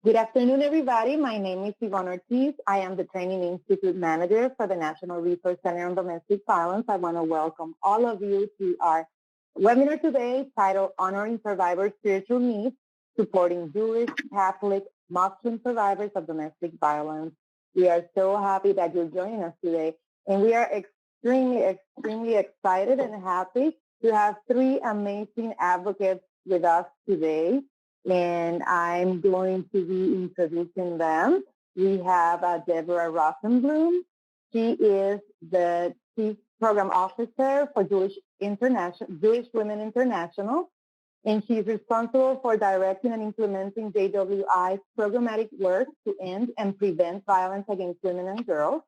Good afternoon, everybody. My name is Yvonne Ortiz. I am the Training Institute Manager for the National Resource Center on Domestic Violence. I want to welcome all of you to our webinar today titled Honoring Survivors' Spiritual Needs, Supporting Jewish, Catholic, Muslim Survivors of Domestic Violence. We are so happy that you're joining us today, and we are extremely excited and happy to have three amazing advocates with us today. And I'm going to be introducing them. We have Deborah Rosenblum. She is the Chief Program Officer for Jewish Women International, and she's responsible for directing and implementing JWI's programmatic work to end and prevent violence against women and girls.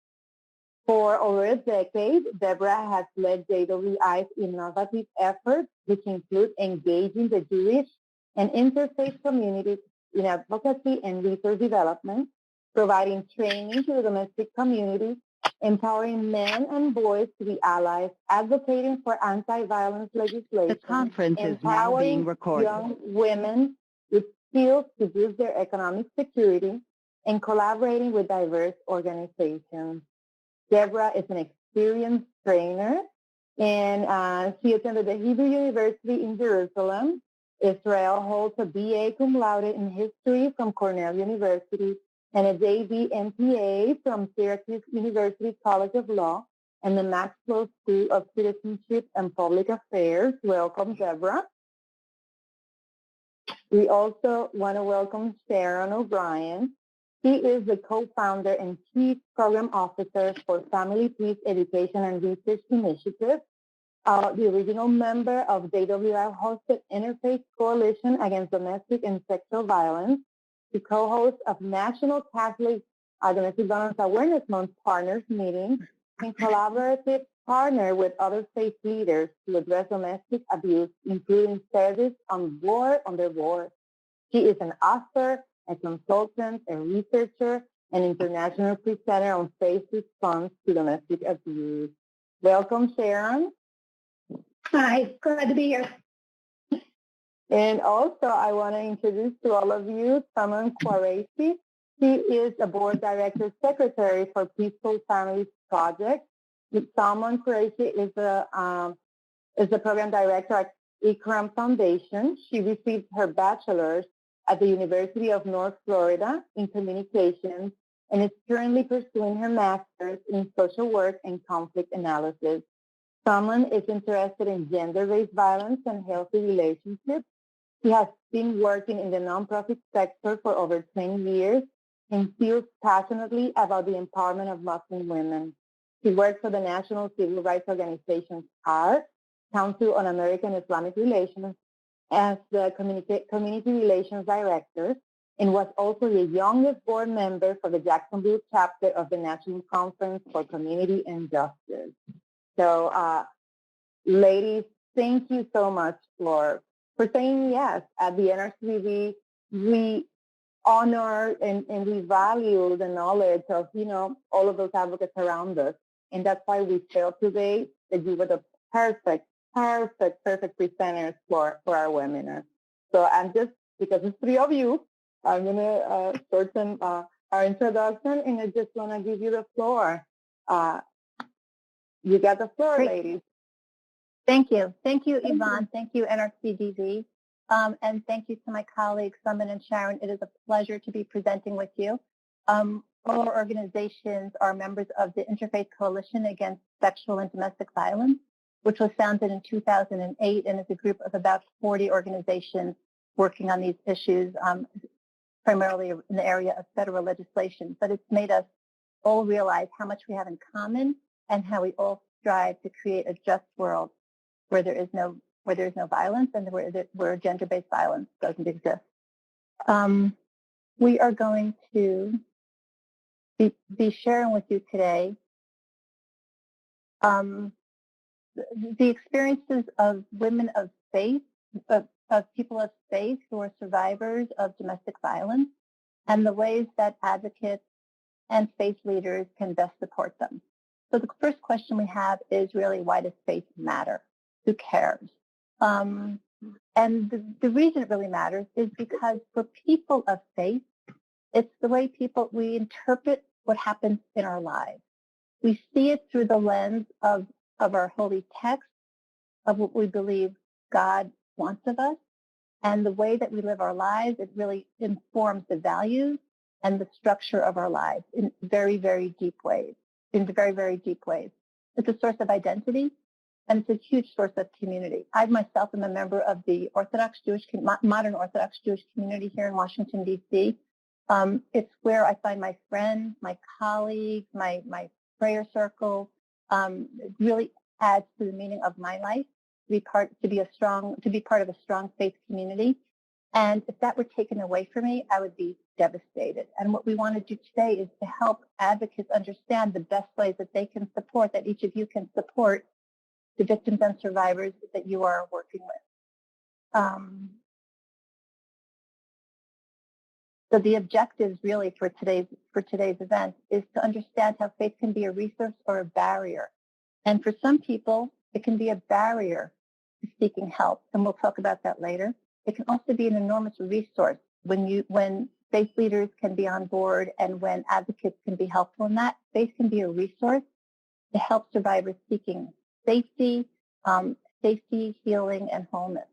For over a decade, Deborah has led JWI's innovative efforts, which include engaging the Jewish and interfaith communities in advocacy and resource development, providing training to the domestic community, empowering men and boys to be allies, advocating for anti-violence legislation, The conference is now being recorded. Young women with skills to boost their economic security, and collaborating with diverse organizations. Deborah is an experienced trainer, and she attended the Hebrew University in Jerusalem. Israel holds a BA cum laude in history from Cornell University and a JD MPA from Syracuse University College of Law and the Maxwell School of Citizenship and Public Affairs. Welcome, Deborah. We also want to welcome Sharon O'Brien. She is the co-founder and Chief Program Officer for Family Peace Education and Research Initiative, the original member of JWI-hosted Interfaith Coalition Against Domestic and Sexual Violence, the co-host of National Catholic Domestic Violence Awareness Month Partners Meeting, and collaborative partner with other faith leaders to address domestic abuse, including service on their board. She is an author, a consultant, a researcher, and international presenter on faith response to domestic abuse. Welcome, Sharon. Hi, glad to be here. And also, I want to introduce to all of you Saman Qureshi. She is a board director secretary for Peaceful Families Project. Saman Qureshi is the program director at Ikram Foundation. She received her bachelor's at the University of North Florida in communications and is currently pursuing her master's in social work and conflict analysis. Saman is interested in gender-based violence and healthy relationships. She has been working in the nonprofit sector for over 20 years and feels passionately about the empowerment of Muslim women. She works for the National Civil Rights Organization, CAR, Council on American Islamic Relations, as the Community Relations Director, and was also the youngest board member for the Jacksonville chapter of the National Conference for Community and Justice. So, ladies, thank you so much for saying yes. At the NRCB, we honor and we value the knowledge of, all of those advocates around us. And that's why we feel today that you were the perfect presenters for our webinars. So I'm just, because it's three of you, I'm going to shorten our introduction, and I just want to give you the floor. You got the floor, Great. ladies. Thank you. Thank you, Yvonne. Thank you, NRCDV. And thank you to my colleagues, Saman and Sharon. It is a pleasure to be presenting with you. All our organizations are members of the Interfaith Coalition Against Sexual and Domestic Violence, which was founded in 2008 and is a group of about 40 organizations working on these issues, primarily in the area of federal legislation. But it's made us all realize how much we have in common and how we all strive to create a just world where there is no violence and where gender-based violence doesn't exist. We are going to be sharing with you today the experiences of women of faith, of people of faith who are survivors of domestic violence, and the ways that advocates and faith leaders can best support them. So the first question we have is really, why does faith matter? Who cares? And the reason it really matters is because for people of faith, It's the way we interpret what happens in our lives. We see it through the lens of our holy text, of what we believe God wants of us, and the way that we live our lives. It really informs the values and the structure of our lives in very, very deep ways, It's a source of identity, and it's a huge source of community. I myself am a member of the modern Orthodox Jewish community here in Washington, D.C. It's where I find my friends, my colleagues, my prayer circle. It really adds to the meaning of my life to be part of a strong faith community. And if that were taken away from me, I would be devastated. And what we want to do today is to help advocates understand the best ways that they can support, that each of you can support the victims and survivors that you are working with. So the objectives really for today's event is to understand how faith can be a resource or a barrier. And for some people, it can be a barrier to seeking help, and we'll talk about that later. It can also be an enormous resource when faith leaders can be on board and when advocates can be helpful in that. Faith can be a resource to help survivors seeking safety, healing, and wholeness.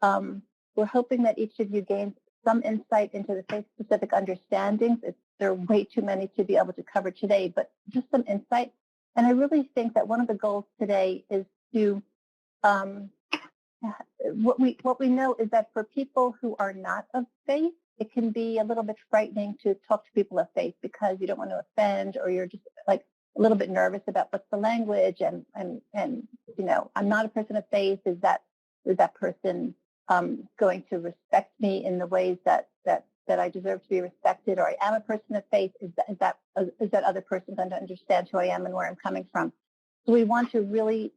We're hoping that each of you gains some insight into the faith-specific understandings. There are way too many to be able to cover today, but just some insight. And I really think that one of the goals today is to, what we know is that for people who are not of faith, it can be a little bit frightening to talk to people of faith because you don't want to offend, or you're just like a little bit nervous about what's the language and you know, I'm not a person of faith. Is that person going to respect me in the ways that I deserve to be respected, or I am a person of faith? Is that other person going to understand who I am and where I'm coming from? So we want to really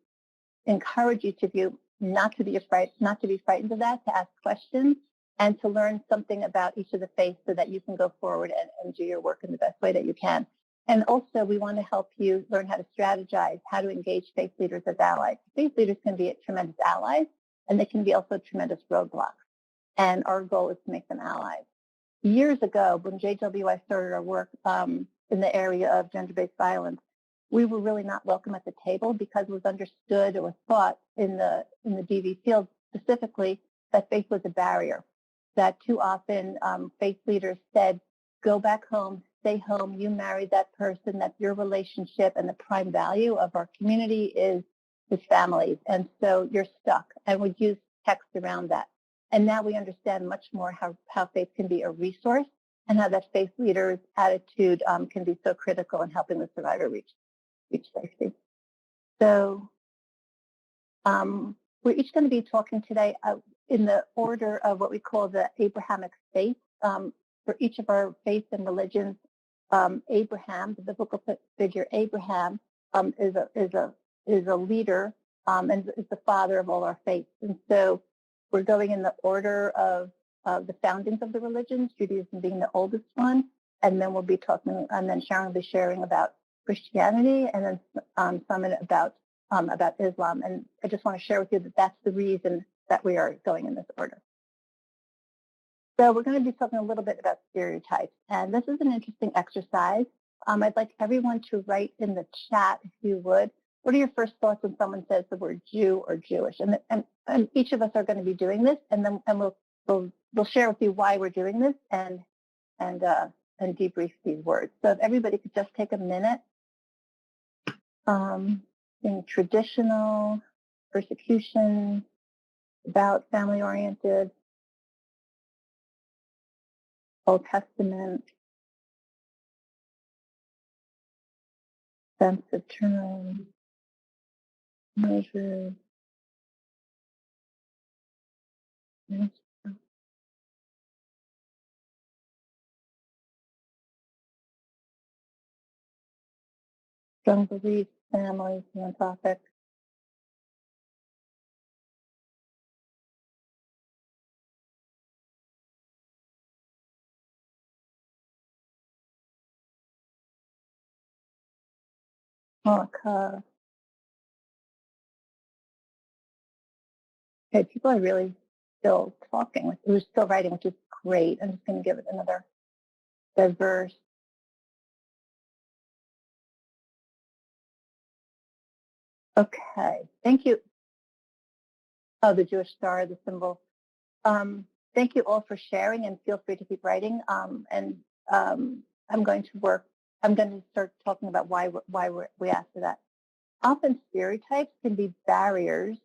encourage each of you not to be frightened of that, to ask questions, and to learn something about each of the faiths so that you can go forward and do your work in the best way that you can. And also, we want to help you learn how to strategize, how to engage faith leaders as allies. Faith leaders can be tremendous allies, and they can be also tremendous roadblocks. And our goal is to make them allies. Years ago, when JWI started our work in the area of gender-based violence, we were really not welcome at the table because it was understood or thought in the DV field specifically that faith was a barrier. That too often faith leaders said, go back home, stay home, you married that person, that's your relationship, and the prime value of our community is families, and so you're stuck. And we use text around that. And now we understand much more how faith can be a resource and how that faith leader's attitude can be so critical in helping the survivor reach safety. So we're each going to be talking today in the order of what we call the Abrahamic faith. For each of our faiths and religions, Abraham, the biblical figure Abraham, is a leader and is the father of all our faiths. And so we're going in the order of the foundings of the religions, Judaism being the oldest one, and then we'll be talking, and then Sharon will be sharing about Christianity, and then some about Islam. And I just want to share with you that that's the reason that we are going in this order. So we're going to be talking a little bit about stereotypes, and this is an interesting exercise. I'd like everyone to write in the chat, if you would, what are your first thoughts when someone says the word Jew or Jewish? And each of us are going to be doing this, and then we'll share with you why we're doing this and debrief these words. So if everybody could just take a minute. In traditional, persecution, about family-oriented, Old Testament, sense of term, measure, strong beliefs, families, non-topic. Okay, people are really still talking. We're still writing, which is great. I'm just going to give it another diverse. Okay, thank you. Oh, the Jewish star, the symbol. Thank you all for sharing, and feel free to keep writing. I'm going to start talking about why we asked for that. Often stereotypes can be barriers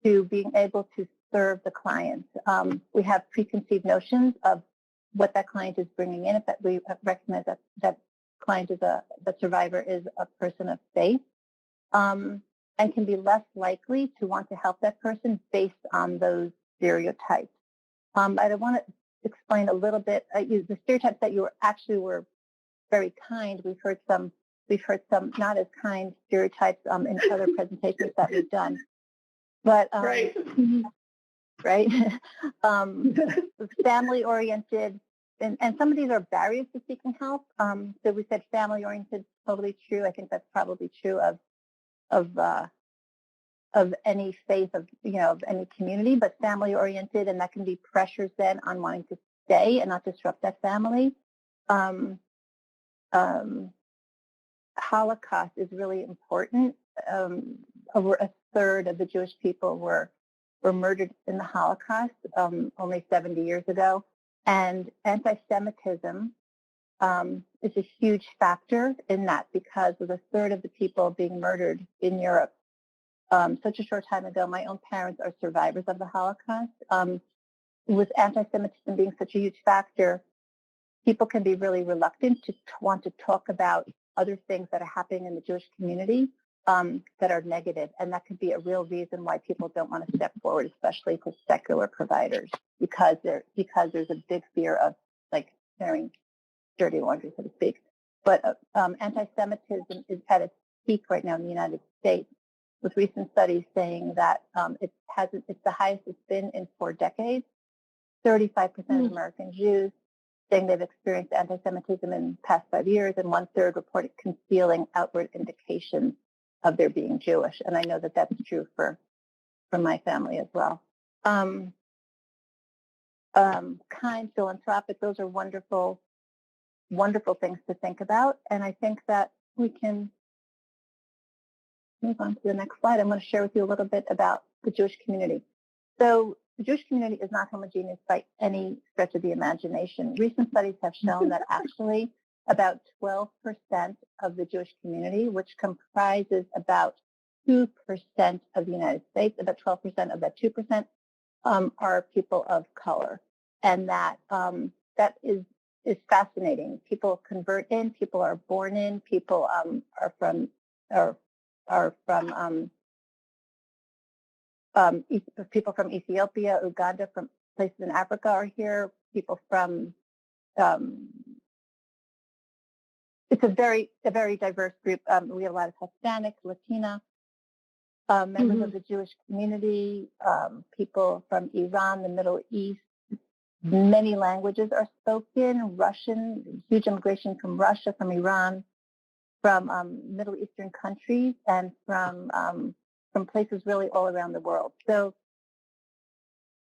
to being able to serve the client. We have preconceived notions of what that client is bringing in. If that we recognize that client is that survivor is a person of faith, and can be less likely to want to help that person based on those stereotypes. I want to explain a little bit the stereotypes that you were very kind. We've heard some not as kind stereotypes in other presentations that we've done. But right. Family-oriented, and some of these are barriers to seeking help. So we said family-oriented, totally true. I think that's probably true of any faith, of any community, but family-oriented, and that can be pressures then on wanting to stay and not disrupt that family. Holocaust is really important. Over a third of the Jewish people were murdered in the Holocaust only 70 years ago, and anti-Semitism is a huge factor in that, because of a third of the people being murdered in Europe such a short time ago. My own parents are survivors of the Holocaust. With anti-Semitism being such a huge factor, people can be really reluctant to want to talk about other things that are happening in the Jewish community that are negative, and that could be a real reason why people don't want to step forward, especially for secular providers, because there's a big fear of like carrying dirty laundry, so to speak. But anti-Semitism is at its peak right now in the United States, with recent studies saying that it's the highest it's been in 4 decades. 35% of American Jews saying they've experienced anti-Semitism in the past 5 years, and 1/3 reported concealing outward indications of their being Jewish. And I know that that's true for my family as well. Kind, philanthropic, those are wonderful, wonderful things to think about. And I think that we can move on to the next slide. I'm going to share with you a little bit about the Jewish community. So the Jewish community is not homogeneous by any stretch of the imagination. Recent studies have shown that actually about 12% of the Jewish community, which comprises about 2% of the United States, about 12% of that 2% are people of color. And that is fascinating. People convert in, people are born in, people are from people from Ethiopia, Uganda, from places in Africa are here. People from it's a very diverse group. We have a lot of Hispanic, Latina members of the Jewish community, people from Iran, the Middle East. Many languages are spoken. Russian, huge immigration from Russia, from Iran, from Middle Eastern countries, and from places really all around the world. So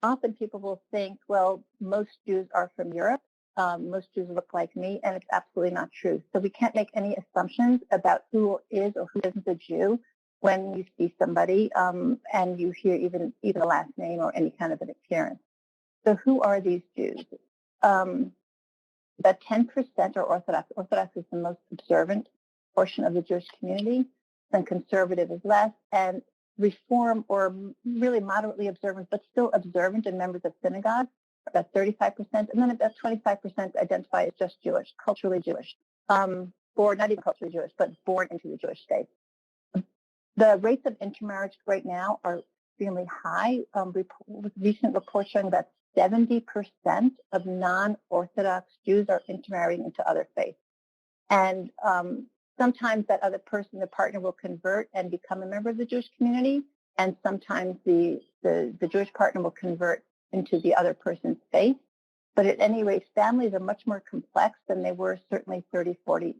often people will think, well, most Jews are from Europe. Most Jews look like me, and it's absolutely not true. So we can't make any assumptions about who is or who isn't a Jew when you see somebody and you hear even a last name or any kind of an appearance. So who are these Jews? About 10% are Orthodox. Orthodox is the most observant portion of the Jewish community, and conservative is less, and Reform or really moderately observant, but still observant and members of synagogue, about 35%, and then about 25% identify as just Jewish, culturally Jewish, or not even culturally Jewish, but born into the Jewish state. The rates of intermarriage right now are extremely high. With recent reports showing that 70% of non-Orthodox Jews are intermarrying into other faiths. And sometimes that other person, the partner, will convert and become a member of the Jewish community, and sometimes the Jewish partner will convert into the other person's faith. But at any rate, families are much more complex than they were certainly 30, 40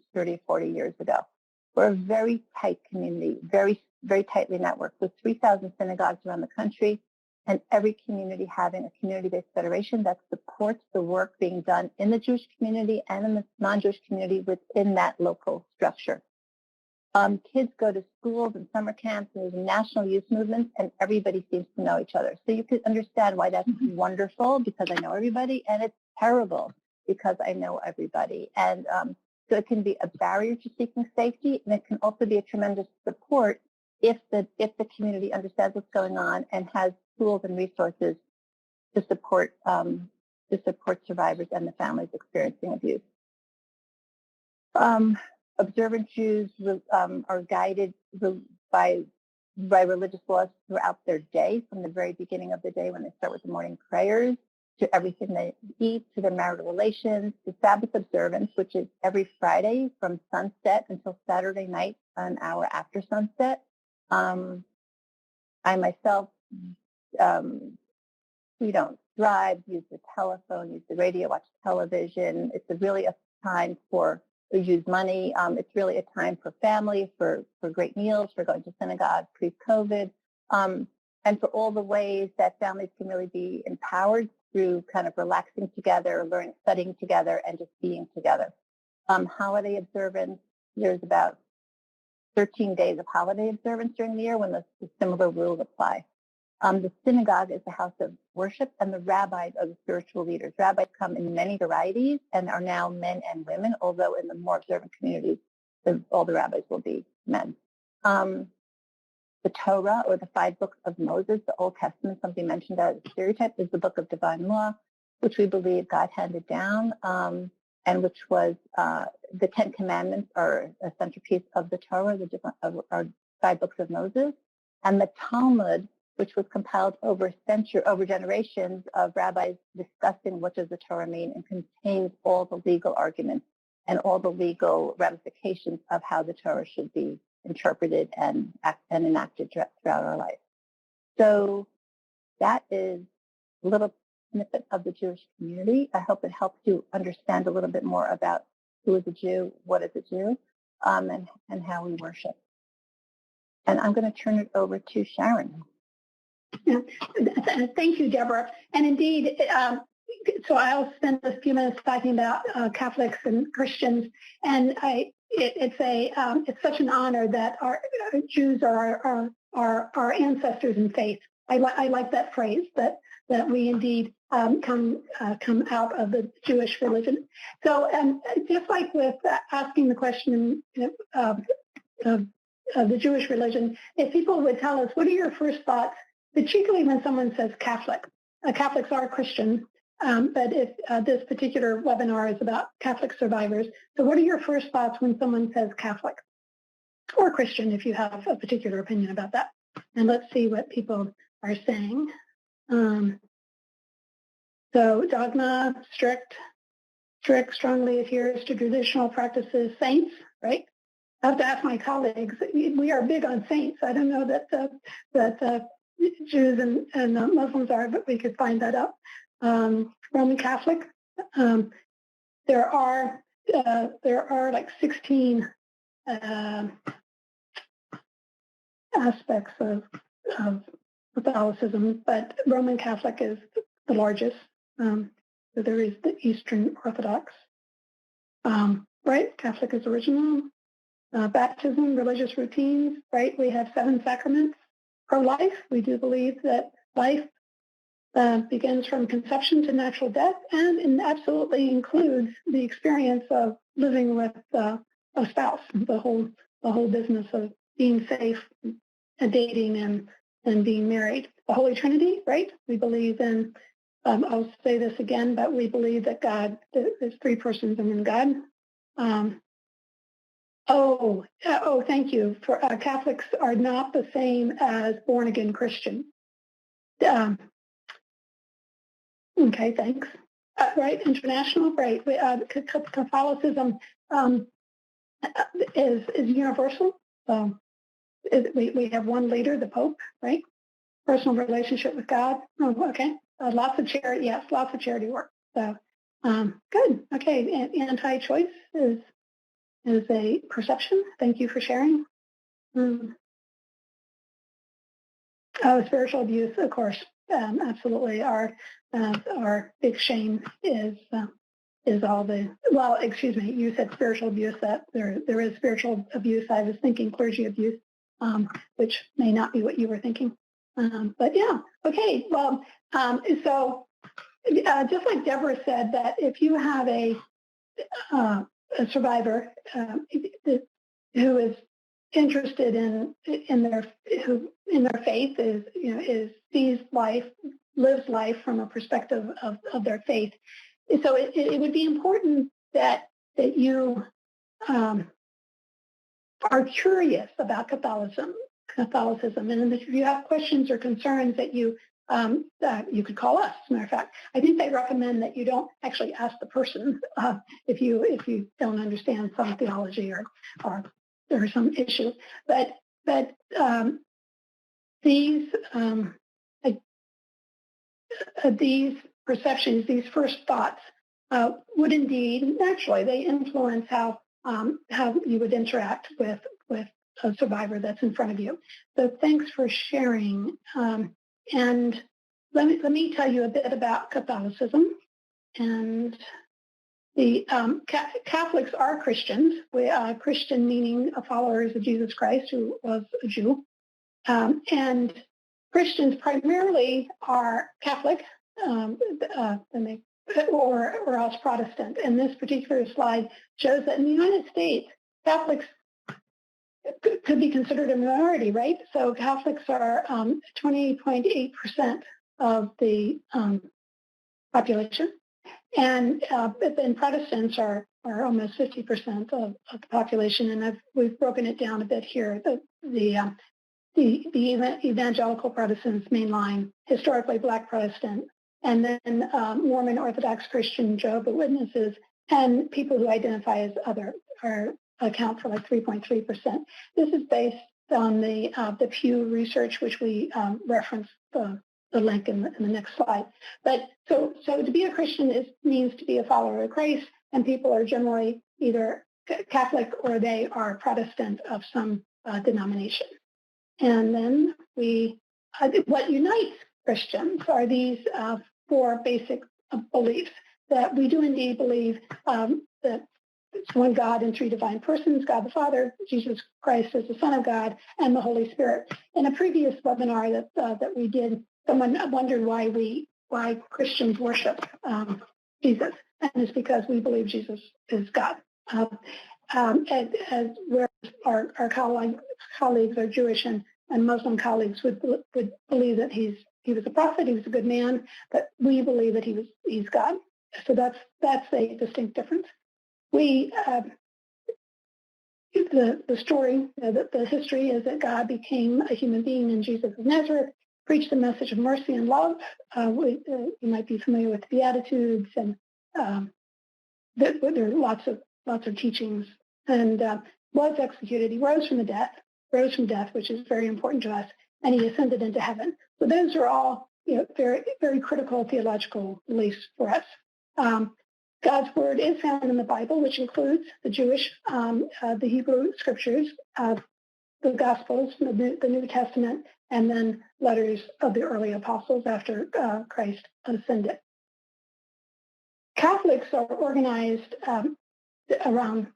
years ago. We're a very tight community, very, very tightly networked, with 3,000 synagogues around the country, and every community having a community-based federation that supports the work being done in the Jewish community and in the non-Jewish community within that local structure. Kids go to schools and summer camps, and there's national youth movements, and everybody seems to know each other. So you can understand why that's wonderful, because I know everybody, and it's terrible because I know everybody. And so it can be a barrier to seeking safety, and it can also be a tremendous support if the community understands what's going on and has tools and resources to support survivors and the families experiencing abuse. Observant Jews are guided by religious laws throughout their day, from the very beginning of the day when they start with the morning prayers, to everything they eat, to their marital relations, to Sabbath observance, which is every Friday from sunset until Saturday night, an hour after sunset. I myself, we don't drive, use the telephone, use the radio, watch television. It's really a time we use money. It's really a time for family, for great meals, for going to synagogue pre-COVID, and for all the ways that families can really be empowered through kind of relaxing together, learning, studying together, and just being together. Holiday observance, there's about 13 days of holiday observance during the year when the similar rules apply. The synagogue is the house of worship, and the rabbis are the spiritual leaders. Rabbis come in many varieties and are now men and women, although in the more observant communities, all the rabbis will be men. The Torah, or the 5 books of Moses, the Old Testament, something mentioned as a stereotype, is the book of divine law, which we believe God handed down, and which was the 10 Commandments are a centerpiece of the Torah, our 5 books of Moses, and the Talmud, which was compiled over generations of rabbis discussing what does the Torah mean, and contains all the legal arguments and all the legal ramifications of how the Torah should be interpreted and enacted throughout our life. So that is a little snippet of the Jewish community. I hope it helps you understand a little bit more about who is a Jew, what is a Jew, and how we worship. And I'm going to turn it over to Sharon. Yeah. Thank you, Deborah. And indeed, so I'll spend a few minutes talking about Catholics and Christians, and it's such an honor that our Jews are our ancestors in faith. I like that phrase, that we indeed come out of the Jewish religion. So just like with asking the question of the Jewish religion, if people would tell us, what are your first thoughts, particularly when someone says Catholic. Catholics are Christian, but if this particular webinar is about Catholic survivors, so what are your first thoughts when someone says Catholic? Or Christian, if you have a particular opinion about that. And let's see what people are saying. So dogma, strict, strongly adheres to traditional practices, saints, right? I have to ask my colleagues. We are big on saints. I don't know that Jews and Muslims are, but we could find that out. Roman Catholic. There are like 16 aspects of Catholicism, but Roman Catholic is the largest. So there is the Eastern Orthodox. Right? Catholic is original. Baptism, religious routines, right? We have 7 sacraments. Pro-life, we do believe that life begins from conception to natural death, and absolutely includes the experience of living with a spouse, the whole business of being safe, and dating, and being married. The Holy Trinity, right? We believe in, I'll say this again, but we believe that God, there's 3 persons in God. Thank you. For Catholics are not the same as born-again Christians. Okay, thanks. Right, international, right. Catholicism is universal. We have one leader, the Pope, right? Personal relationship with God. Oh, okay. Lots of charity. Yes, lots of charity work. So good. Okay, anti-choice is a perception. Thank you for sharing. Spiritual abuse, of course. absolutely. Our big shame is all the, well, excuse me, you said spiritual abuse. That there is spiritual abuse. I was thinking clergy abuse, which may not be what you were thinking. But yeah, okay. Well, so just like Deborah said, that if you have a survivor who is interested in their faith, lives life from a perspective of their faith. So it would be important that you are curious about Catholicism, and if you have questions or concerns that you could call us. As a matter of fact, I think they recommend that you don't actually ask the person if you don't understand some theology or some issue. But these perceptions, these first thoughts, would indeed naturally they influence how you would interact with a survivor that's in front of you. So thanks for sharing. And let me tell you a bit about Catholicism. And the Catholics are Christians. We are Christian, meaning followers of Jesus Christ, who was a Jew. And Christians primarily are Catholic, or else Protestant. And this particular slide shows that in the United States, Catholics could be considered a minority, right? So Catholics are 20.8% of the population, and then Protestants are almost 50% of the population. And we've broken it down a bit here. The evangelical Protestants mainline, historically Black Protestant, and then Mormon, Orthodox Christian, Jehovah's Witnesses, and people who identify as other account for like 3.3%. This is based on the Pew research, which we reference the link in the next slide. But so to be a Christian means to be a follower of Christ, and people are generally either Catholic or they are Protestant of some denomination. And then what unites Christians are these four basic beliefs: that we do indeed believe that it's one God in three divine persons: God the Father, Jesus Christ as the Son of God, and the Holy Spirit. In a previous webinar that we did, someone wondered why Christians worship Jesus, and it's because we believe Jesus is God. Where our colleagues, our Jewish and Muslim colleagues, would believe that he was a prophet, he was a good man, but we believe that he's God. So that's a distinct difference. The story, the history is that God became a human being in Jesus of Nazareth, preached the message of mercy and love. You might be familiar with the Beatitudes, and there are lots of teachings, and was executed. He rose from death, which is very important to us, and he ascended into heaven. So those are all very, very critical theological beliefs for us. God's word is found in the Bible, which includes the Jewish, the Hebrew scriptures, the Gospels, the New Testament, and then letters of the early apostles after Christ ascended. Catholics are organized around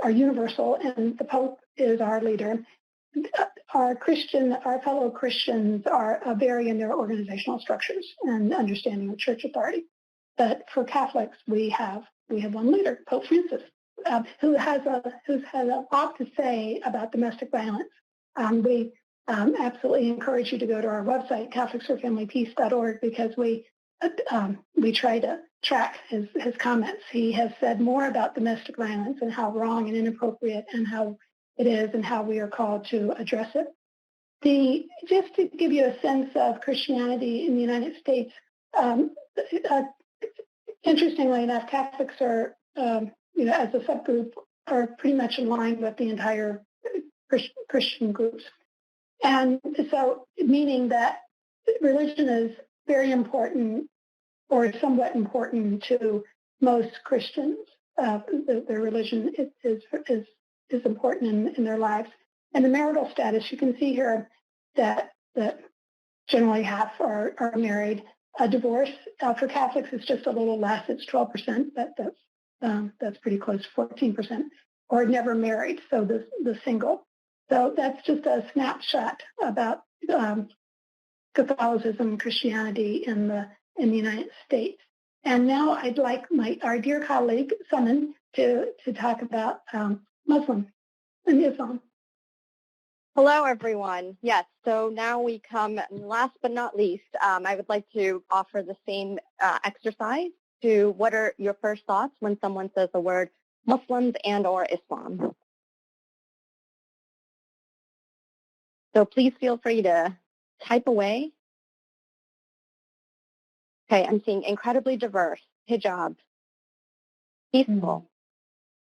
our universal, and the Pope is our leader. Our fellow Christians vary in their organizational structures and understanding of church authority. But for Catholics, we have one leader, Pope Francis, who has a lot to say about domestic violence. We absolutely encourage you to go to our website, CatholicsForFamilyPeace.org, because we try to track his comments. He has said more about domestic violence and how wrong and inappropriate and how it is and how we are called to address it. Just to give you a sense of Christianity in the United States, interestingly enough, Catholics are, as a subgroup, are pretty much in line with the entire Christian groups. And so, meaning that religion is very important, or somewhat important, to most Christians. Their religion is important in their lives. And the marital status, you can see here that generally half are married. Divorce for Catholics is just a little less. It's 12%, but that's pretty close to 14%, or never married, so the single. So that's just a snapshot about Catholicism and Christianity in the United States. And now I'd like our dear colleague, Suman, to talk about Muslim and Islam. Hello, everyone. Yes, so now we come, last but not least, I would like to offer the same exercise to what are your first thoughts when someone says the word Muslims and or Islam. So please feel free to type away. Okay, I'm seeing incredibly diverse, hijab, peaceful,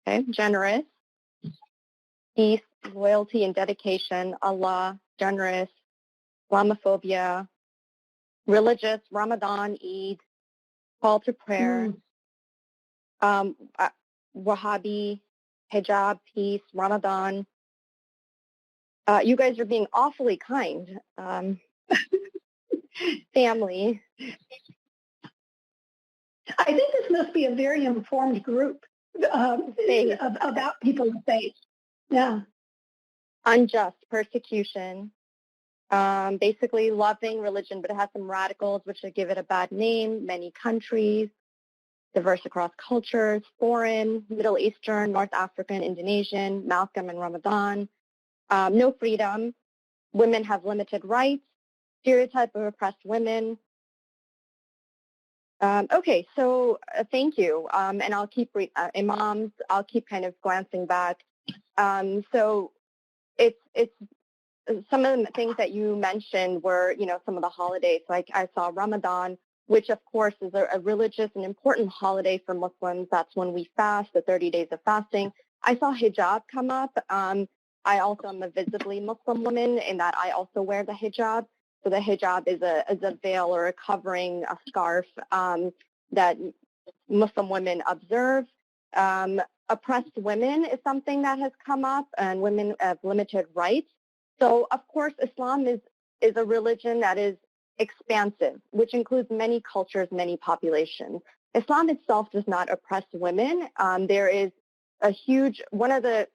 okay, generous, peace, loyalty and dedication, Allah, generous, Islamophobia, religious, Ramadan, Eid, call to prayer, Wahhabi, hijab, peace, Ramadan. You guys are being awfully kind. Family. I think this must be a very informed group about people of faith. Yeah. Unjust persecution. Basically loving religion, but it has some radicals which give it a bad name. Many countries, diverse across cultures, foreign, Middle Eastern, North African, Indonesian, Malcolm and Ramadan. No freedom. Women have limited rights. Stereotype of oppressed women. Okay, so thank you. And I'll keep imams. I'll keep kind of glancing back. So it's some of the things that you mentioned were, some of the holidays. Like I saw Ramadan, which of course is a religious and important holiday for Muslims. That's when we fast, the 30 days of fasting. I saw hijab come up. I also am a visibly Muslim woman in that I also wear the hijab. So the hijab is a veil or a covering, a scarf that Muslim women observe. Oppressed women is something that has come up, and women have limited rights. So, of course, Islam is a religion that is expansive, which includes many cultures, many populations. Islam itself does not oppress women. There is one of the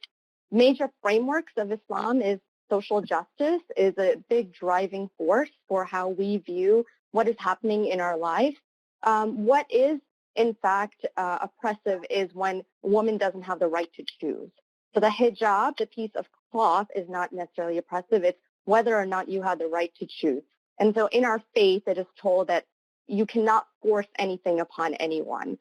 major frameworks of Islam is social justice, is a big driving force for how we view what is happening in our life. What is, in fact, oppressive is when a woman doesn't have the right to choose. So the hijab, the piece of cloth, is not necessarily oppressive. It's whether or not you have the right to choose. And so in our faith, it is told that you cannot force anything upon anyone.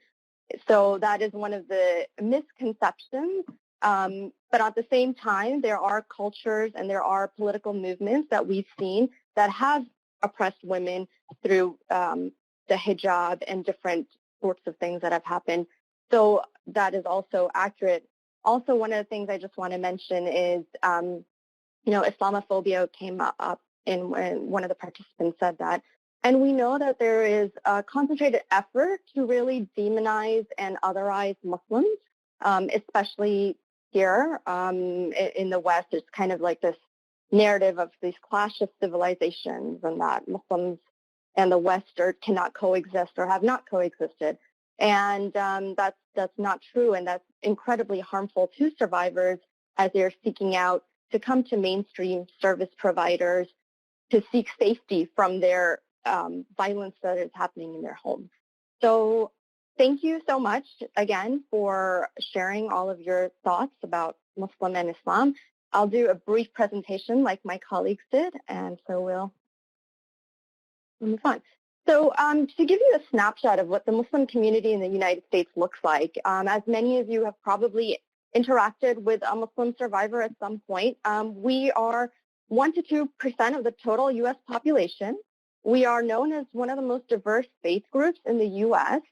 So that is one of the misconceptions. But at the same time, there are cultures and there are political movements that we've seen that have oppressed women through the hijab and different sorts of things that have happened. So that is also accurate. Also, one of the things I just want to mention is, Islamophobia came up when one of the participants said that. And we know that there is a concentrated effort to really demonize and otherize Muslims, especially here in the West. It's kind of like this narrative of these clash of civilizations and that Muslims and the West cannot coexist or have not coexisted. And that's not true, and that's incredibly harmful to survivors as they're seeking out to come to mainstream service providers to seek safety from their violence that is happening in their homes. So thank you so much again for sharing all of your thoughts about Muslim and Islam. I'll do a brief presentation like my colleagues did, and so we'll move on. So to give you a snapshot of what the Muslim community in the United States looks like, as many of you have probably interacted with a Muslim survivor at some point, we are 1 to 2% of the total U.S. population. We are known as one of the most diverse faith groups in the U.S.,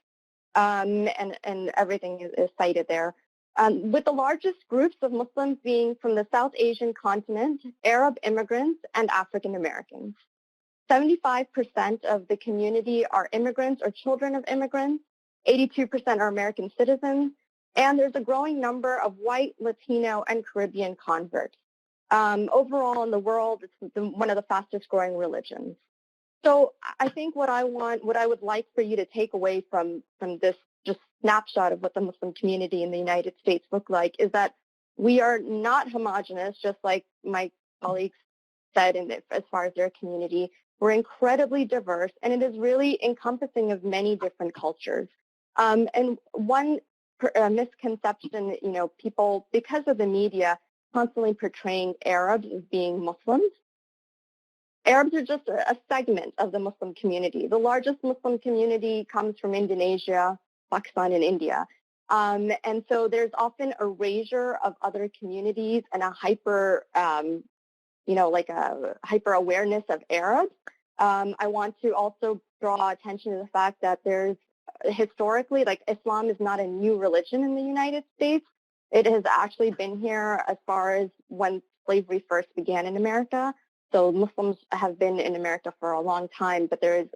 and everything is cited there, with the largest groups of Muslims being from the South Asian continent, Arab immigrants, and African Americans. 75% of the community are immigrants or children of immigrants. 82% are American citizens. And there's a growing number of white, Latino, and Caribbean converts. Overall in the world, it's one of the fastest growing religions. So I think what I would like for you to take away from this just snapshot of what the Muslim community in the United States look like is that we are not homogenous, just like my colleagues said as far as their community. We're incredibly diverse, and it is really encompassing of many different cultures. And one misconception, people, because of the media, constantly portraying Arabs as being Muslims. Arabs are just a segment of the Muslim community. The largest Muslim community comes from Indonesia, Pakistan, and India. And so there's often erasure of other communities and a hyper, like a hyper awareness of Arabs. I want to also draw attention to the fact that there's historically, like Islam is not a new religion in the United States. It has actually been here as far as when slavery first began in America. So Muslims have been in America for a long time, but there's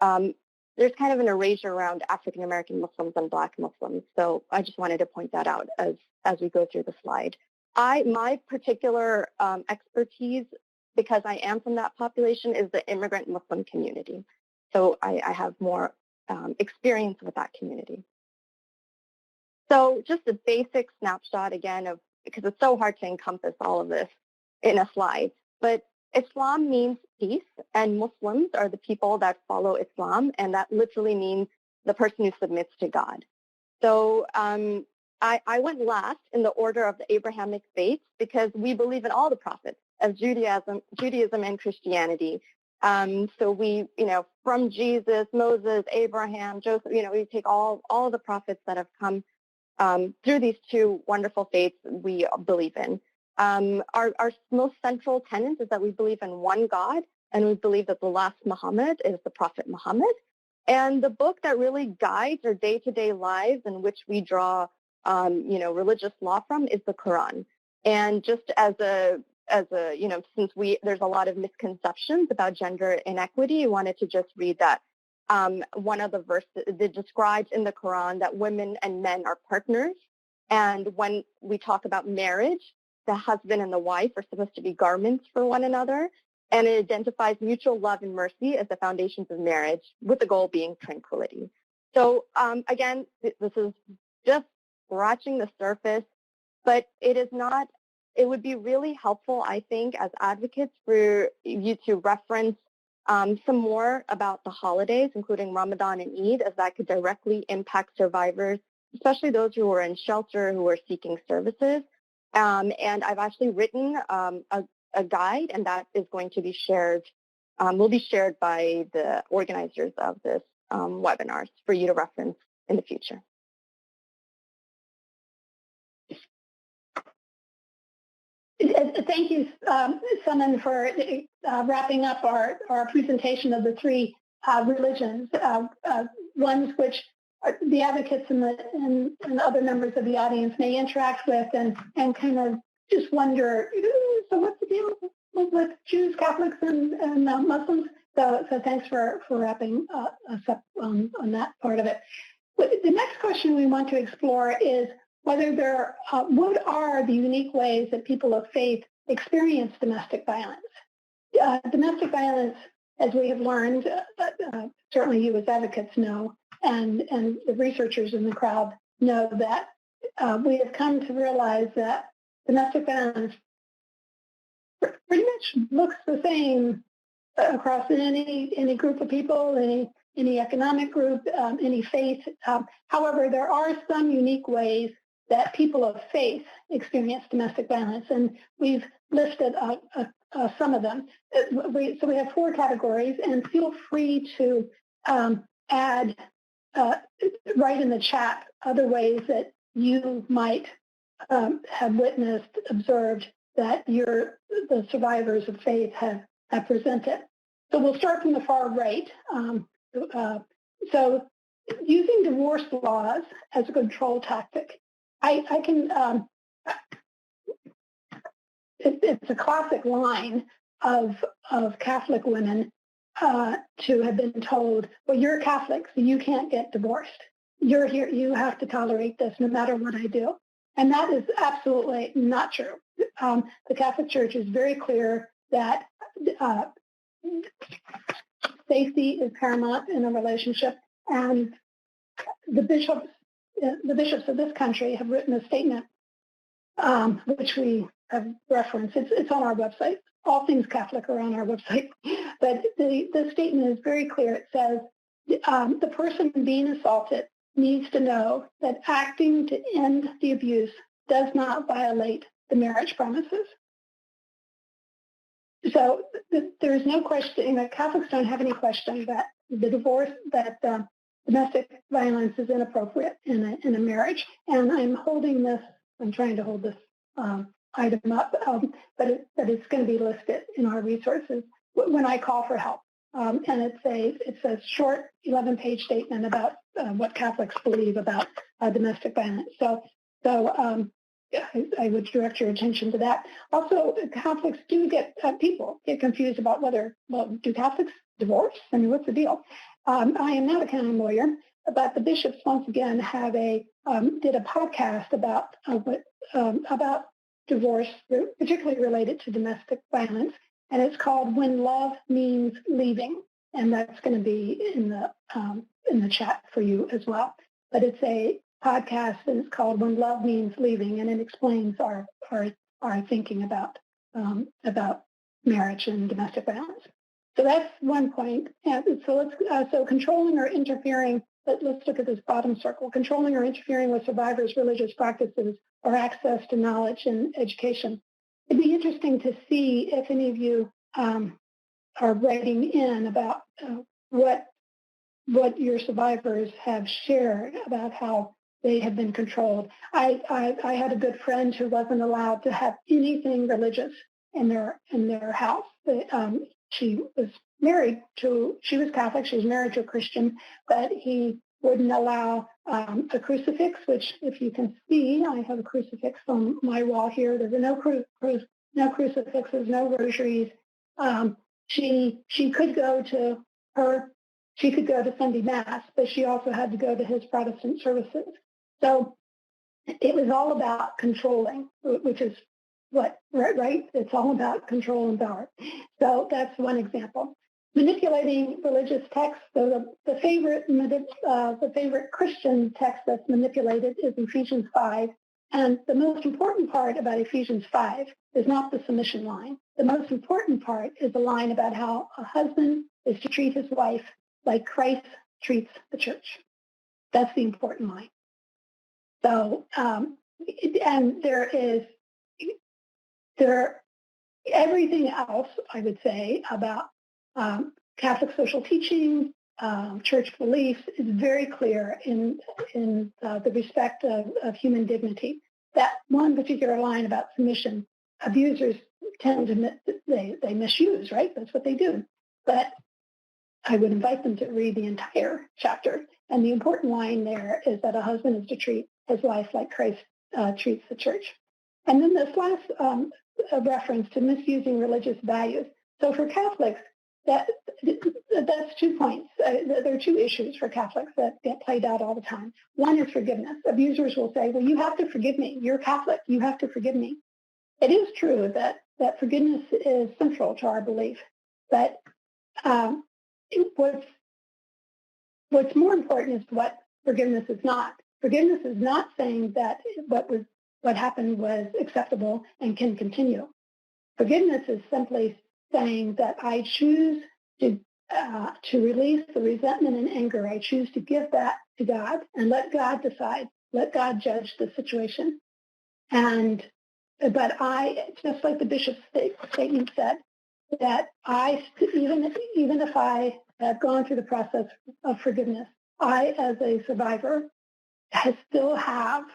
kind of an erasure around African American Muslims and Black Muslims. So I just wanted to point that out as we go through the slide. My particular expertise, because I am from that population, is the immigrant Muslim community. So I have more experience with that community. So just a basic snapshot again of, because it's so hard to encompass all of this in a slide, but Islam means peace, and Muslims are the people that follow Islam, and that literally means the person who submits to God. So I went last in the order of the Abrahamic faiths because we believe in all the prophets of Judaism and Christianity. So we, from Jesus, Moses, Abraham, Joseph, we take all of the prophets that have come through these two wonderful faiths we believe in. Our most central tenet is that we believe in one God, and we believe that the last Muhammad is the Prophet Muhammad. And the book that really guides our day-to-day lives in which we draw, religious law from is the Quran. And just as a since there's a lot of misconceptions about gender inequity, I wanted to just read that. One of the verses that describes in the Quran that women and men are partners. And when we talk about marriage, the husband and the wife are supposed to be garments for one another. And it identifies mutual love and mercy as the foundations of marriage, with the goal being tranquility. So again, this is just scratching the surface, but it would be really helpful, I think, as advocates for you to reference some more about the holidays, including Ramadan and Eid, as that could directly impact survivors, especially those who are in shelter, who are seeking services. And I've actually written a guide, and that is going to be shared, will be shared by the organizers of this webinars for you to reference in the future. Thank you, Suman, for wrapping up our presentation of the three religions, ones which the advocates and other members of the audience may interact with and kind of just wonder, so what's the deal with Jews, Catholics, and Muslims? So thanks for wrapping us up on that part of it. The next question we want to explore is whether what are the unique ways that people of faith experience domestic violence? Domestic violence, as we have learned, certainly you as advocates know, and the researchers in the crowd know that we have come to realize that domestic violence pretty much looks the same across any group of people, any economic group, any faith. However, there are some unique ways that people of faith experience domestic violence, and we've listed some of them. So we have 4 categories, and feel free to add, write in the chat other ways that you might have witnessed, observed that the survivors of faith have presented. So we'll start from the far right. So using divorce laws as a control tactic. I can, it's a classic line of Catholic women to have been told, well, you're Catholic, so you can't get divorced. You're here, you have to tolerate this no matter what I do. And that is absolutely not true. The Catholic Church is very clear that Safety is paramount in a relationship, and the bishops of this country have written a statement, which we have referenced. It's on our website. All things Catholic are on our website. But the statement is very clear. It says, the person being assaulted needs to know that acting to end the abuse does not violate the marriage promises. So there is no question, Catholics don't have any question that the divorce, that domestic violence is inappropriate in a marriage. And I'm trying to hold this item up, but it's going to be listed in our resources when I call for help. And it's a short 11-page statement about what Catholics believe about domestic violence. So I would direct your attention to that. Also, Catholics people get confused about do Catholics divorce? I mean, what's the deal? I am not a canon lawyer, but the bishops once again did a podcast about divorce, particularly related to domestic violence, and it's called "When Love Means Leaving," and that's going to be in the chat for you as well. But it's a podcast, and it's called "When Love Means Leaving," and it explains our thinking about marriage and domestic violence. So that's one point. And so controlling or interfering. Let's look at this bottom circle. Controlling or interfering with survivors' religious practices or access to knowledge and education. It'd be interesting to see if any of you are writing in about what your survivors have shared about how they have been controlled. I had a good friend who wasn't allowed to have anything religious in their house. She was Catholic, she was married to a Christian, but he wouldn't allow a crucifix, which if you can see, I have a crucifix on my wall here. There were no crucifixes, no rosaries. She could go to Sunday Mass, but she also had to go to his Protestant services. So it was all about controlling, which is right? It's all about control and power. So that's one example. Manipulating religious texts. So the favorite Christian text that's manipulated is Ephesians 5. And the most important part about Ephesians 5 is not the submission line. The most important part is the line about how a husband is to treat his wife like Christ treats the church. That's the important line. So, and everything else, I would say, about Catholic social teaching, church beliefs is very clear in the respect of human dignity. That one particular line about submission, abusers tend to they misuse, right? That's what they do. But I would invite them to read the entire chapter. And the important line there is that a husband is to treat his wife like Christ treats the church. And then this last reference to misusing religious values. So for Catholics, that's 2 points. There are 2 issues for Catholics that get played out all the time. One is forgiveness. Abusers will say, well, you have to forgive me. You're Catholic. You have to forgive me. It is true that forgiveness is central to our belief. But what's more important is what forgiveness is not. Forgiveness is not saying that what happened was acceptable and can continue. Forgiveness is simply saying that I choose to release the resentment and anger. I choose to give that to God and let God decide. Let God judge the situation. But just like the bishop's statement said, that even if I have gone through the process of forgiveness, I, as a survivor, still have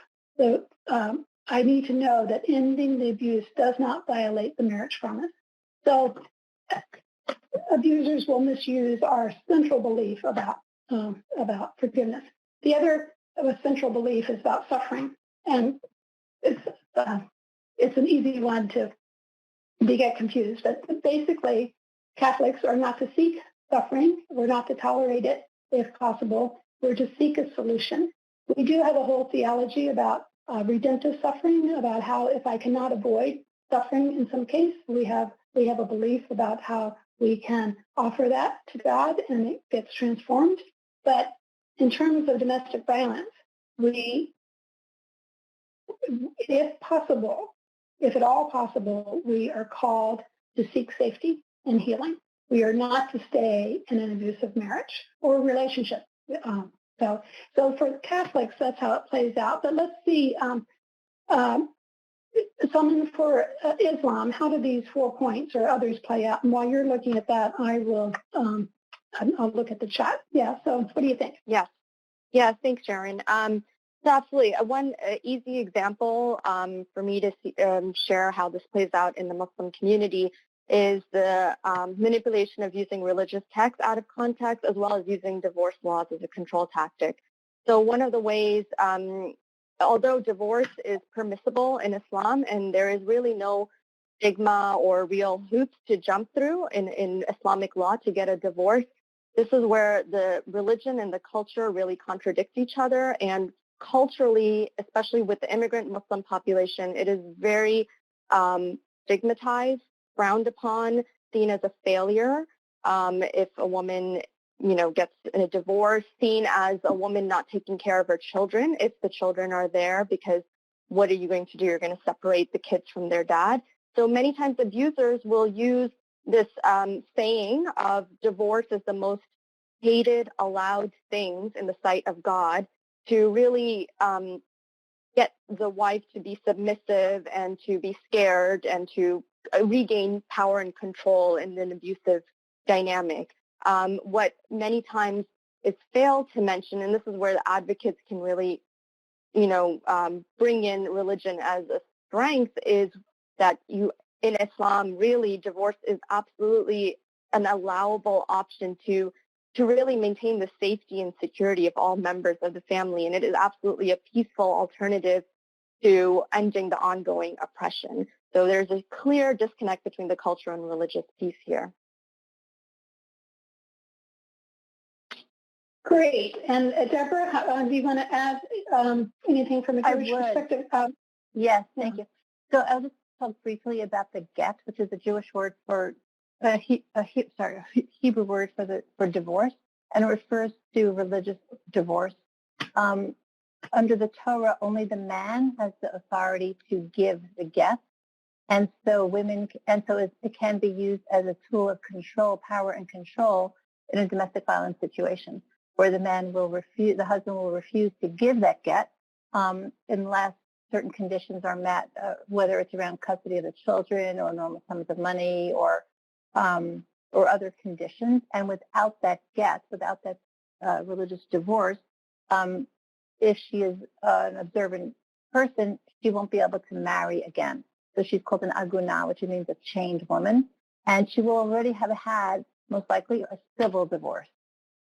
I need to know that ending the abuse does not violate the marriage promise. So abusers will misuse our central belief about forgiveness. The other central belief is about suffering, and it's an easy one to get confused. But basically, Catholics are not to seek suffering. We're not to tolerate it if possible. We're to seek a solution. We do have a whole theology about redemptive suffering, about how if I cannot avoid suffering in some case, we have a belief about how we can offer that to God and it gets transformed. But in terms of domestic violence, we, if possible, if at all possible, we are called to seek safety and healing. We are not to stay in an abusive marriage or relationship. So for Catholics, that's how it plays out. But let's see, someone for Islam, how do these 4 points or others play out? And while you're looking at that, I will, I'll look at the chat. Yeah, so what do you think? Yes. Yeah, thanks, Sharon. So absolutely. One easy example for me to share how this plays out in the Muslim community is the manipulation of using religious texts out of context, as well as using divorce laws as a control tactic. So one of the ways, although divorce is permissible in Islam and there is really no stigma or real hoops to jump through in Islamic law to get a divorce, this is where the religion and the culture really contradict each other. And culturally, especially with the immigrant Muslim population, it is very stigmatized, frowned upon, seen as a failure. If a woman, gets a divorce, seen as a woman not taking care of her children if the children are there, because what are you going to do? You're going to separate the kids from their dad. So many times abusers will use this saying of divorce is the most hated, allowed things in the sight of God to really get the wife to be submissive and to be scared and to regain power and control in an abusive dynamic. What many times is failed to mention, and this is where the advocates can really, bring in religion as a strength, is that in Islam, really, divorce is absolutely an allowable option to really maintain the safety and security of all members of the family. And it is absolutely a peaceful alternative to ending the ongoing oppression. So there's a clear disconnect between the cultural and religious piece here. Great. And Deborah, do you want to add anything from a Jewish perspective? Yes, thank you. So I'll just talk briefly about the get, which is a Jewish word for Hebrew word for divorce, and it refers to religious divorce. Under the Torah, only the man has the authority to give the get, and so it can be used as a tool of control, power and control in a domestic violence situation, where the husband will refuse to give that get unless certain conditions are met, whether it's around custody of the children or normal sums of money or other conditions. And without that get, without that religious divorce, if she is an observant person, she won't be able to marry again. So she's called an aguna, which means a chained woman. And she will already have had, most likely, a civil divorce.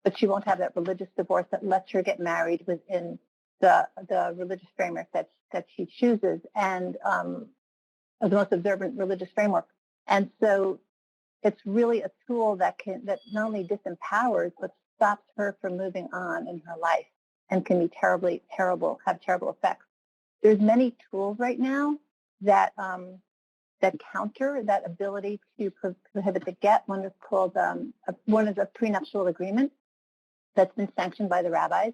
But she won't have that religious divorce that lets her get married within the religious framework that she chooses, and the most observant religious framework. And so it's really a tool that not only disempowers, but stops her from moving on in her life and can be have terrible effects. There's many tools right now that counter that ability to prohibit the get. One is called one is a prenuptial agreement that's been sanctioned by the rabbis,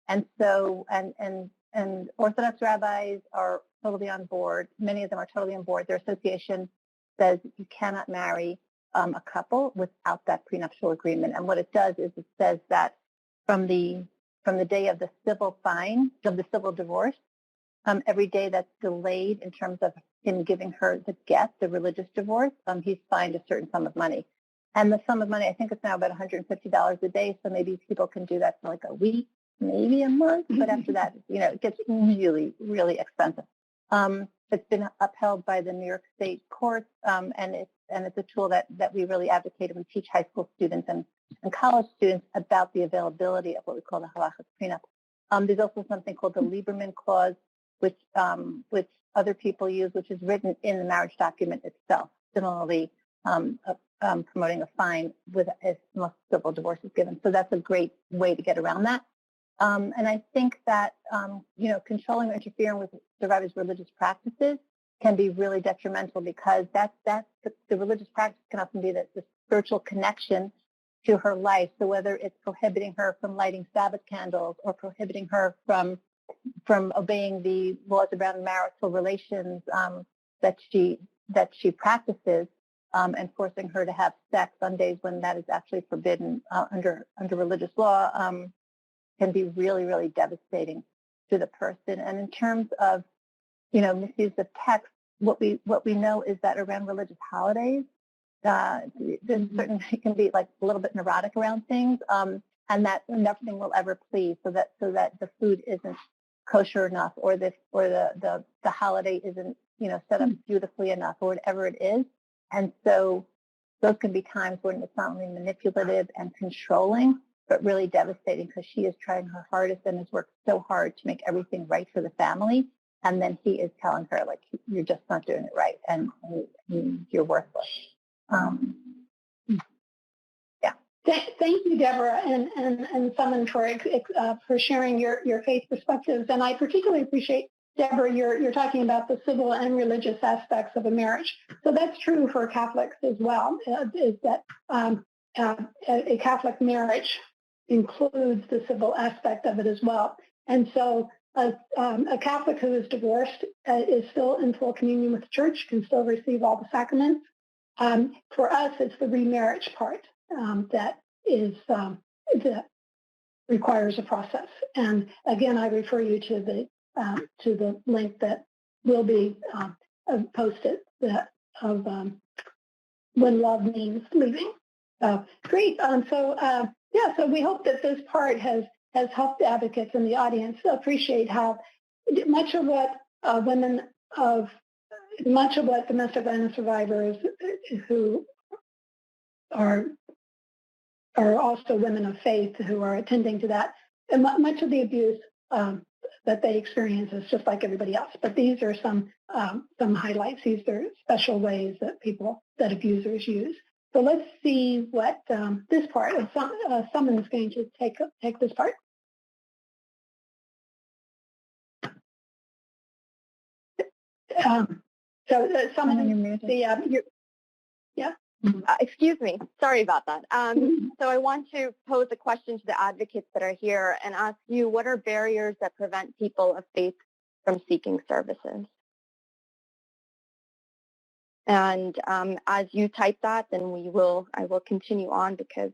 and so and Orthodox rabbis are totally on board. Many of them are totally on board. Their association says you cannot marry a couple without that prenuptial agreement. And what it does is it says that from the day of the civil divorce, every day that's delayed in terms of him giving her the get, the religious divorce, he's fined a certain sum of money. And the sum of money, I think it's now about $150 a day, so maybe people can do that for like a week, maybe a month, but after that, it gets really, really expensive. It's been upheld by the New York State courts, and it's a tool that we really advocate, and we teach high school students and college students about the availability of what we call the halachic prenup. There's also something called the Lieberman Clause, which other people use, which is written in the marriage document itself. Similarly, promoting a fine if civil divorce is given. So that's a great way to get around that. And I think that, controlling or interfering with survivors' religious practices can be really detrimental, because that's the religious practice can often be the spiritual connection to her life. So whether it's prohibiting her from lighting Sabbath candles or prohibiting her from obeying the laws around marital relations that she practices, and forcing her to have sex on days when that is actually forbidden under religious law, can be really, really devastating to the person. And in terms of, misuse of text, what we know is that around religious holidays, there's certainly can be like a little bit neurotic around things, and that nothing will ever please, so that the food isn't kosher enough, or the holiday isn't set up beautifully enough, or whatever it is. And so those can be times when it's not only manipulative and controlling, but really devastating, because she is trying her hardest and has worked so hard to make everything right for the family. And then he is telling her, like, you're just not doing it right, and you're worthless. Yeah. Thank you, Deborah and Simon, for sharing your faith perspectives. And I particularly appreciate, Deborah, you're talking about the civil and religious aspects of a marriage. So that's true for Catholics as well, is that a Catholic marriage includes the civil aspect of it as well. And so a Catholic who is divorced is still in full communion with the church, can still receive all the sacraments. For us, it's the remarriage part that requires a process. And again, I refer you to the link that will be posted of When Love Means Leaving. Great. So we hope that this part has helped advocates in the audience appreciate how much of what domestic violence survivors who are also women of faith who are attending to that, and much of the abuse that they experience is just like everybody else. But these are some highlights. These are special ways that abusers use. So let's see what this part of someone is going to take this part. Someone, yeah. Excuse me. Sorry about that. So I want to pose a question to the advocates that are here and ask you, what are barriers that prevent people of faith from seeking services? And as you type that, then I will continue on, because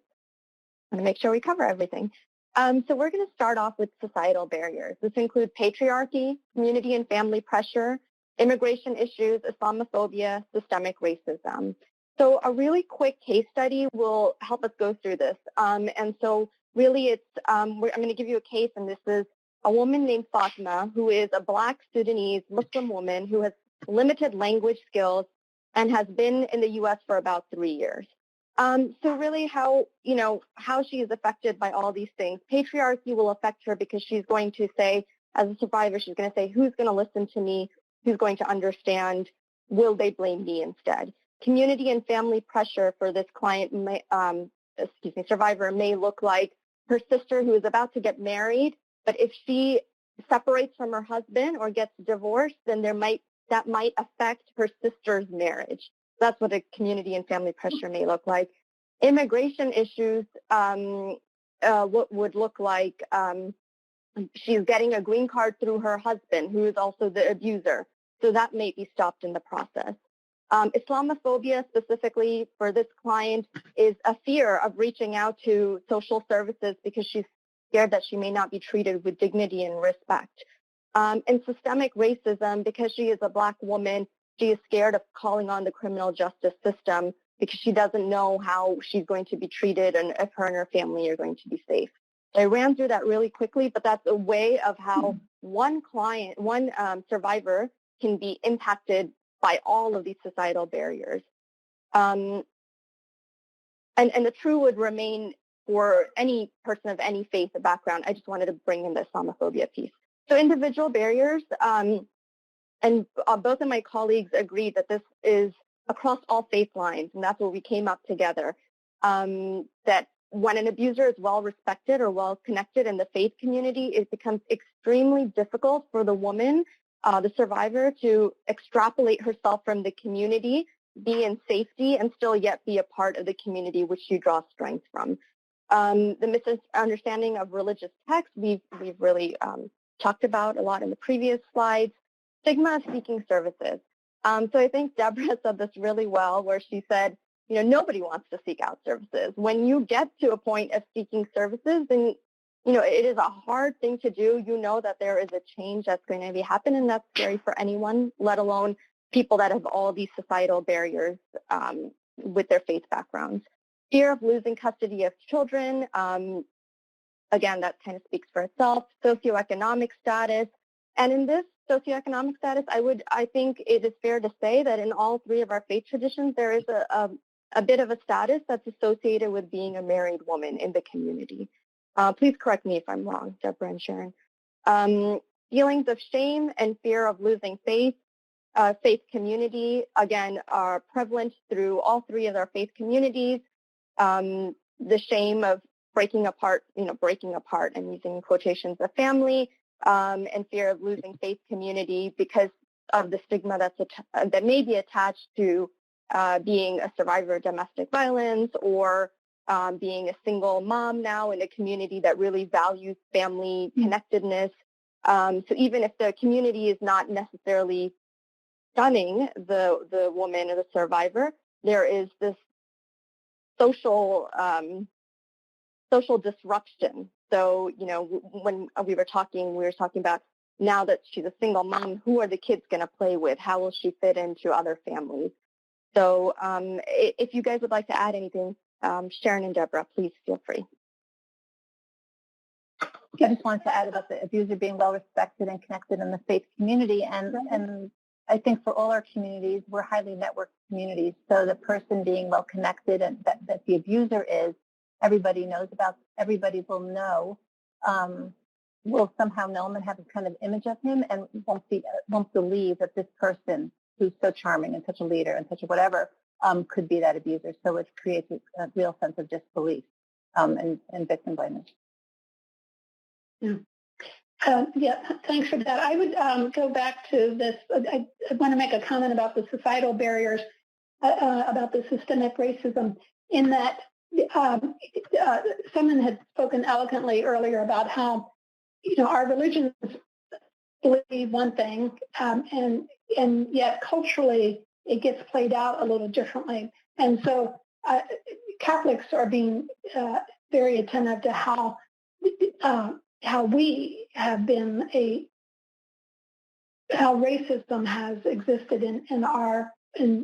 I want to make sure we cover everything. So we're going to start off with societal barriers. This includes patriarchy, community and family pressure, immigration issues, Islamophobia, systemic racism. So a really quick case study will help us go through this. And so really I'm going to give you a case, and this is a woman named Fatima, who is a Black Sudanese Muslim woman who has limited language skills and has been in the U.S. for about 3 years. So really how she is affected by all these things. Patriarchy will affect her because she's going to say, as a survivor, she's going to say, who's going to listen to me? Who's going to understand? Will they blame me instead? Community and family pressure for this client, survivor, may look like her sister who is about to get married, but if she separates from her husband or gets divorced, then that might affect her sister's marriage. That's what a community and family pressure may look like. Immigration issues, what would look like she's getting a green card through her husband, who is also the abuser. So that may be stopped in the process. Islamophobia, specifically for this client, is a fear of reaching out to social services because she's scared that she may not be treated with dignity and respect. And systemic racism, because she is a Black woman, she is scared of calling on the criminal justice system because she doesn't know how she's going to be treated and if her and her family are going to be safe. I ran through that really quickly, but that's a way of how one survivor can be impacted by all of these societal barriers. And the true would remain for any person of any faith or background. I just wanted to bring in the Islamophobia piece. So individual barriers, and both of my colleagues agreed that this is across all faith lines, and that's where we came up together, that when an abuser is well respected or well connected in the faith community, it becomes extremely difficult for the woman the survivor to extrapolate herself from the community, be in safety, and still yet be a part of the community which she draws strength from. The misunderstanding of religious texts, we've really talked about a lot in the previous slides. Stigma of seeking services. So I think Deborah said this really well, where she said, nobody wants to seek out services. When you get to a point of seeking services, then, it is a hard thing to do. You know that there is a change that's going to be happening, and that's scary for anyone, let alone people that have all these societal barriers with their faith backgrounds. Fear of losing custody of children. Again, that kind of speaks for itself. Socioeconomic status. And in this socioeconomic status, I think it is fair to say that in all three of our faith traditions, there is a bit of a status that's associated with being a married woman in the community. Please correct me if I'm wrong, Deborah and Sharon. Feelings of shame and fear of losing faith. Faith community, again, are prevalent through all three of our faith communities. The shame of breaking apart and using quotations of family, and fear of losing faith community because of the stigma that may be attached to being a survivor of domestic violence or being a single mom now in a community that really values family connectedness. So even if the community is not necessarily stunning the woman or the survivor, there is this social disruption. So, when we were talking about now that she's a single mom, who are the kids going to play with? How will she fit into other families? So if you guys would like to add anything, Sharon and Deborah, please feel free. I just wanted to add about the abuser being well respected and connected in the faith community. And I think for all our communities, we're highly networked communities. So the person being well connected and that the abuser is, everybody knows about, everybody will know, will somehow know him and have a kind of image of him and won't believe that this person who's so charming and such a leader and such a whatever could be that abuser. So it creates a real sense of disbelief and victim blaming. Yeah, thanks for that. I would go back to this. I want to make a comment about the societal barriers, about the systemic racism, in that someone had spoken eloquently earlier about how, our religions believe one thing, and yet culturally it gets played out a little differently. And so Catholics are being very attentive to how we have been how racism has existed in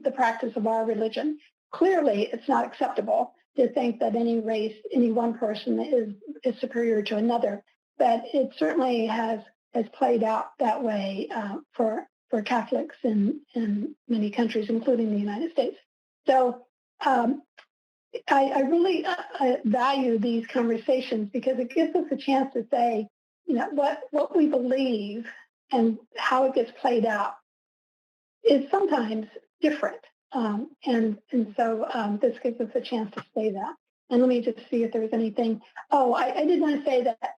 the practice of our religion. Clearly, it's not acceptable to think that any race, any one person is superior to another, but it certainly has played out that way for Catholics in many countries, including the United States. So I really value these conversations because it gives us a chance to say, what we believe and how it gets played out is sometimes different. And so this gives us a chance to say that. And let me just see if there's anything. Oh, I did want to say that.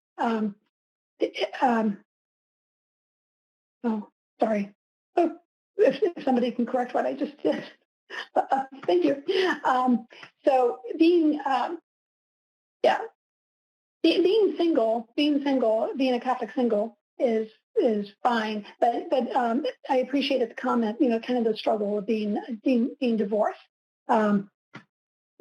Oh, sorry. Oh, if somebody can correct what I just did. Thank you. So being single, being a Catholic single is fine, but I appreciated the comment. Kind of the struggle of being divorced.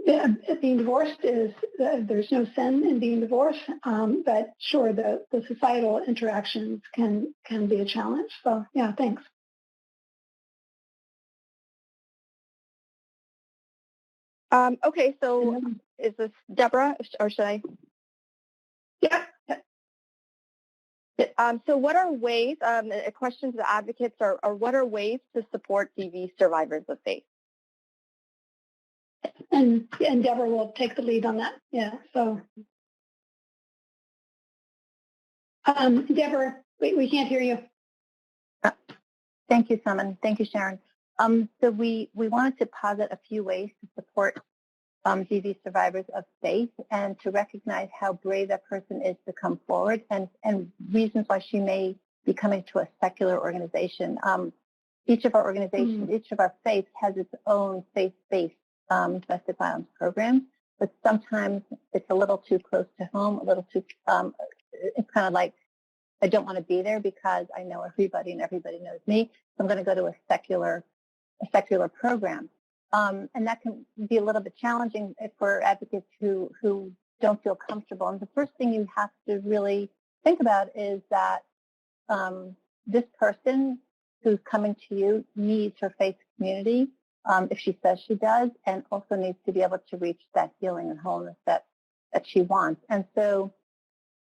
Being divorced there's no sin in being divorced, but sure, the societal interactions can be a challenge. So yeah, thanks. Okay, so is this Deborah, or should I? Yeah. So what are ways, a question to the advocates, or what are ways to support DV survivors of faith? And Deborah will take the lead on that. Yeah, so. Deborah, we can't hear you. Thank you, Simon. Thank you, Sharon. So we wanted to posit a few ways to support DV survivors of faith and to recognize how brave that person is to come forward and reasons why she may be coming to a secular organization. Each of our organizations, each of our faiths has its own faith-based domestic violence program, but sometimes it's a little too close to home, a little too, it's kind of like, I don't want to be there because I know everybody and everybody knows me, so I'm going to go to a secular program. And that can be a little bit challenging for advocates who don't feel comfortable. And the first thing you have to really think about is that this person who's coming to you needs her faith community, if she says she does, and also needs to be able to reach that healing and wholeness that she wants. And so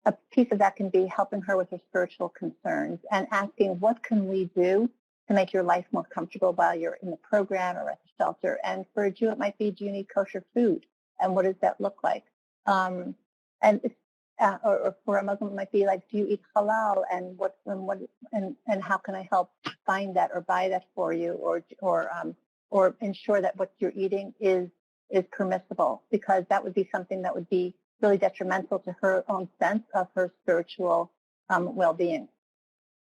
a piece of that can be helping her with her spiritual concerns and asking, what can we do to make your life more comfortable while you're in the program or at the shelter? And for a Jew, it might be, do you need kosher food? And what does that look like? Or for a Muslim, it might be like, do you eat halal? And and how can I help find that or buy that for you, or ensure that what you're eating is permissible? Because that would be something that would be really detrimental to her own sense of her spiritual well-being.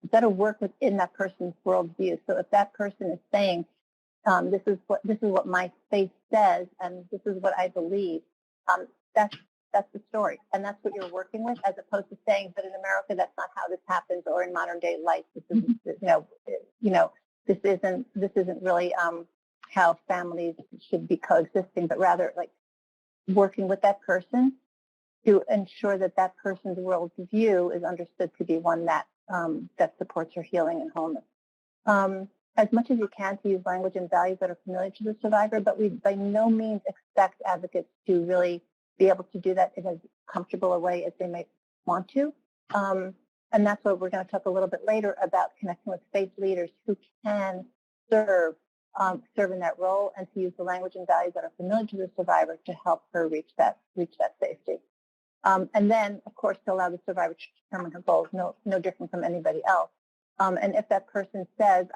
You've got to work within that person's worldview. So if that person is saying, this is what my faith says, and this is what I believe, that's the story, and that's what you're working with, as opposed to saying, but in America, that's not how this happens, or in modern day life, this isn't, this isn't really how families should be coexisting, but rather like working with that person to ensure that that person's worldview is understood to be one that supports her healing and wholeness. As much as you can, to use language and values that are familiar to the survivor, but we by no means expect advocates to really be able to do that in as comfortable a way as they might want to. And that's what we're going to talk a little bit later about, connecting with faith leaders who can serve in that role, and to use the language and values that are familiar to the survivor to help her reach that safety. And then, of course, to allow the survivor to determine her goals, no different from anybody else. And if that person says,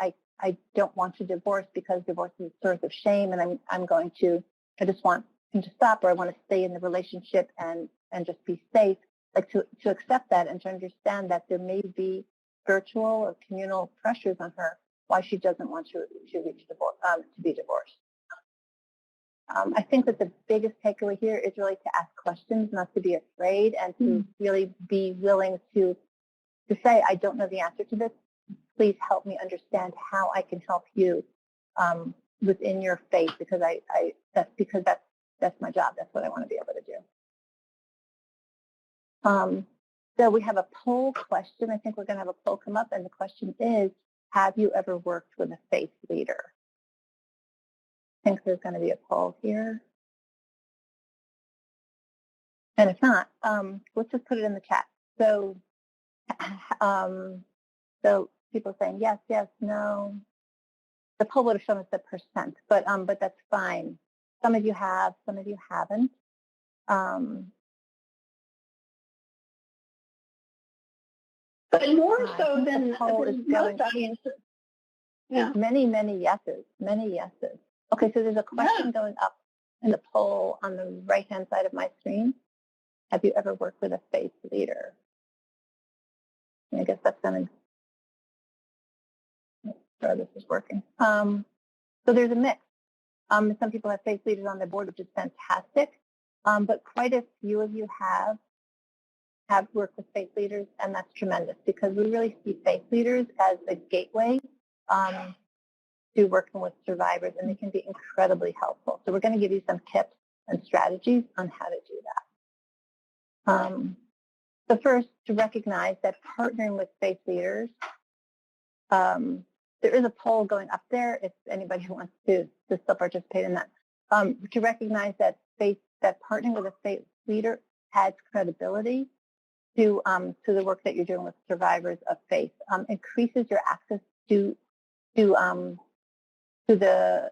I don't want to divorce because divorce is a source of shame, and I just want him to stop, or I want to stay in the relationship and just be safe, like to accept that and to understand that there may be spiritual or communal pressures on her why she doesn't want to reach divorce, to be divorced. I think that the biggest takeaway here is really to ask questions, not to be afraid, and to really be willing to say, I don't know the answer to this. Please help me understand how I can help you within your faith, because that's my job. That's what I want to be able to do. So we have a poll question. I think we're going to have a poll come up, and the question is, have you ever worked with a faith leader? I think there's going to be a poll here. And if not, let's just put it in the chat. So people saying yes, yes, no. The poll would have shown us the percent, but that's fine. Some of you have, some of you haven't. But more so than most audiences. Yeah. Many yeses, many yeses. Okay, so there's a question going up in the poll on the right-hand side of my screen. Have you ever worked with a faith leader? And I guess that's going to, make sure this is working. So there's a mix. Some people have faith leaders on their board, which is fantastic. But quite a few of you have worked with faith leaders, and that's tremendous, because we really see faith leaders as a gateway to working with survivors, and they can be incredibly helpful. So we're going to give you some tips and strategies on how to do that. So first, to recognize that partnering with faith leaders, there is a poll going up there if anybody wants to still participate in that. To recognize that partnering with a faith leader adds credibility to the work that you're doing with survivors of faith, increases your access to the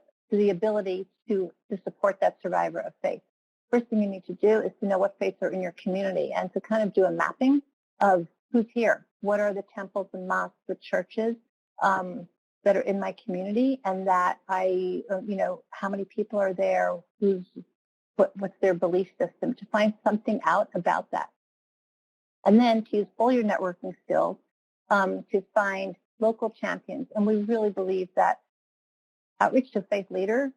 ability to support that survivor of faith. First thing you need to do is to know what faiths are in your community, and to kind of do a mapping of who's here. What are the temples and mosques, the churches that are in my community, and that how many people are there, what's their belief system, to find something out about that. And then to use all your networking skills to find local champions. And we really believe that outreach to faith leaders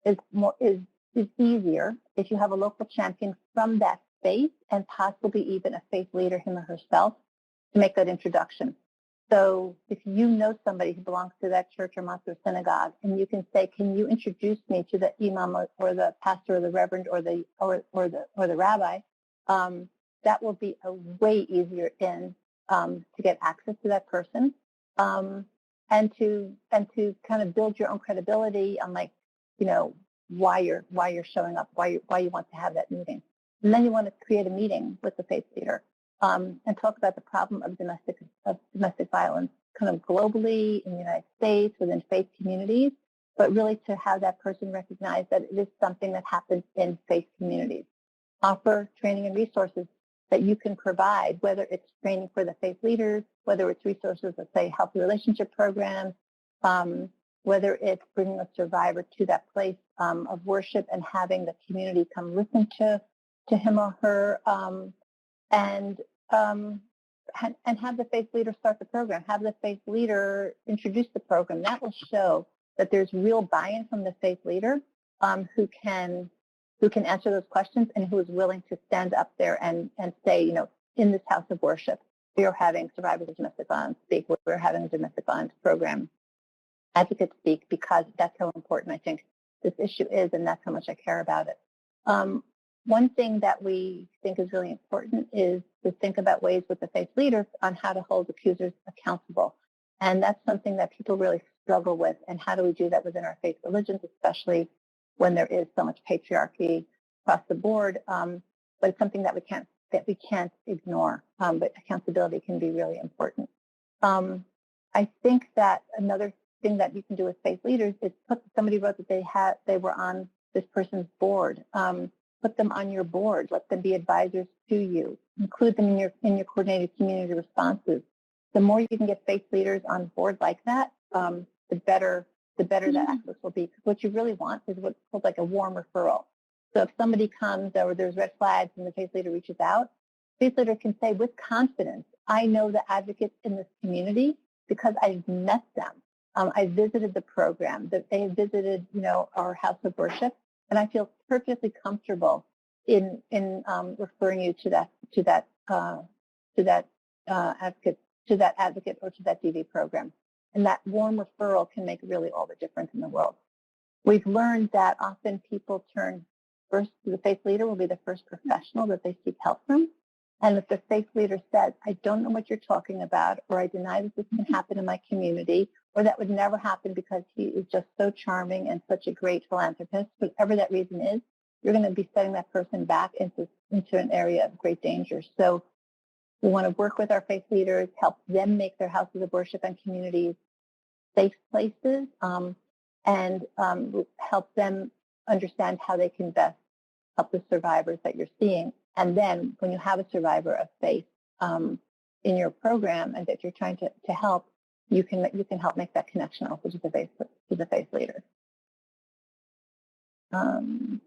is easier if you have a local champion from that faith and possibly even a faith leader, him or herself, to make that introduction. So if you know somebody who belongs to that church or mosque or synagogue, and you can say, "Can you introduce me to the imam or the pastor or the reverend or the rabbi?" That will be a way easier in to get access to that person, and to kind of build your own credibility on, like, why you're showing up, why you want to have that meeting. And then you want to create a meeting with the faith leader and talk about the problem of domestic violence kind of globally in the United States, within faith communities, but really to have that person recognize that it is something that happens in faith communities. Offer training and resources that you can provide, whether it's training for the faith leaders, whether it's resources that say healthy relationship programs, whether it's bringing a survivor to that place of worship and having the community come listen to him or her, and have the faith leader start the program, have the faith leader introduce the program. That will show that there's real buy-in from the faith leader who can answer those questions and who is willing to stand up there and say, in this house of worship, we are having survivors of domestic violence speak. We're having a domestic violence program. Advocates speak, because that's how important I think this issue is, and that's how much I care about it. One thing that we think is really important is to think about ways with the faith leaders on how to hold accusers accountable. And that's something that people really struggle with. And how do we do that within our faith religions, especially when there is so much patriarchy across the board? But it's something that we can't ignore. But accountability can be really important. I think that another thing that you can do with faith leaders is somebody wrote that they were on this person's board. Put them on your board. Let them be advisors to you. Include them in your coordinated community responses. The more you can get faith leaders on board like that, the better that access will be. Because what you really want is what's called like a warm referral. So if somebody comes or there's red flags and the faith leader reaches out, the faith leader can say with confidence, "I know the advocates in this community because I've met them. I visited the program. That they visited, our house of worship, and I feel perfectly comfortable in referring you to that advocate or to that DV program." And that warm referral can make really all the difference in the world. We've learned that often people turn first to the faith leader, will be the first professional that they seek help from. And if the faith leader says, "I don't know what you're talking about," or "I deny that this can happen in my community," or "that would never happen because he is just so charming and such a great philanthropist," whatever that reason is, you're going to be setting that person back into an area of great danger. So we want to work with our faith leaders, help them make their houses of worship and communities safe places, and help them understand how they can best help the survivors that you're seeing. And then when you have a survivor of faith in your program and that you're trying to help, you can help make that connection also to the faith leader. So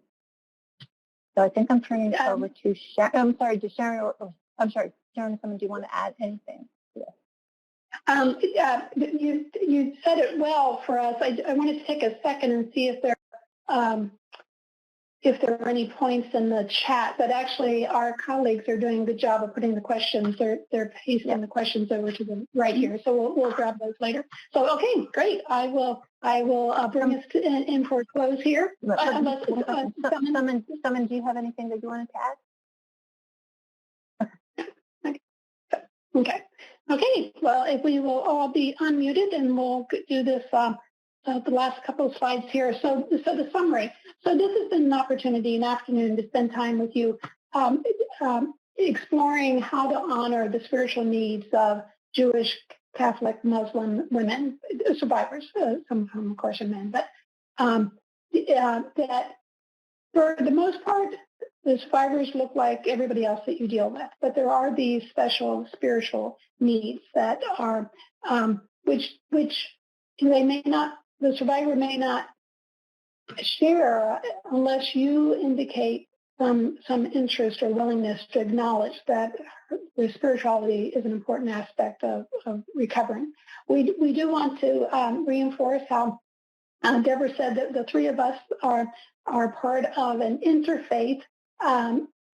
I think I'm turning it over to Sharon. I'm sorry, to Sharon. I'm sorry, Sharon. Someone, do you want to add anything to this? You said it well for us. I wanted to take a second and see if there are any points in the chat, but actually our colleagues are doing a good job of putting the questions. They're pasting the questions over to the right here, so we'll grab those later. So okay, great. I will bring us in for a close here. Someone, do you have anything that you wanted to add? Okay. Well, if we will all be unmuted, and we'll do this. The last couple of slides here. So the summary. So this has been an opportunity, an afternoon, to spend time with you, exploring how to honor the spiritual needs of Jewish, Catholic, Muslim women, survivors, some of whom, of course, are men. But that for the most part, the survivors look like everybody else that you deal with. But there are these special spiritual needs that are, which they may not, the survivor may not share unless you indicate some interest or willingness to acknowledge that the spirituality is an important aspect of recovering. We do want to reinforce how Deborah said that the three of us are part of an interfaith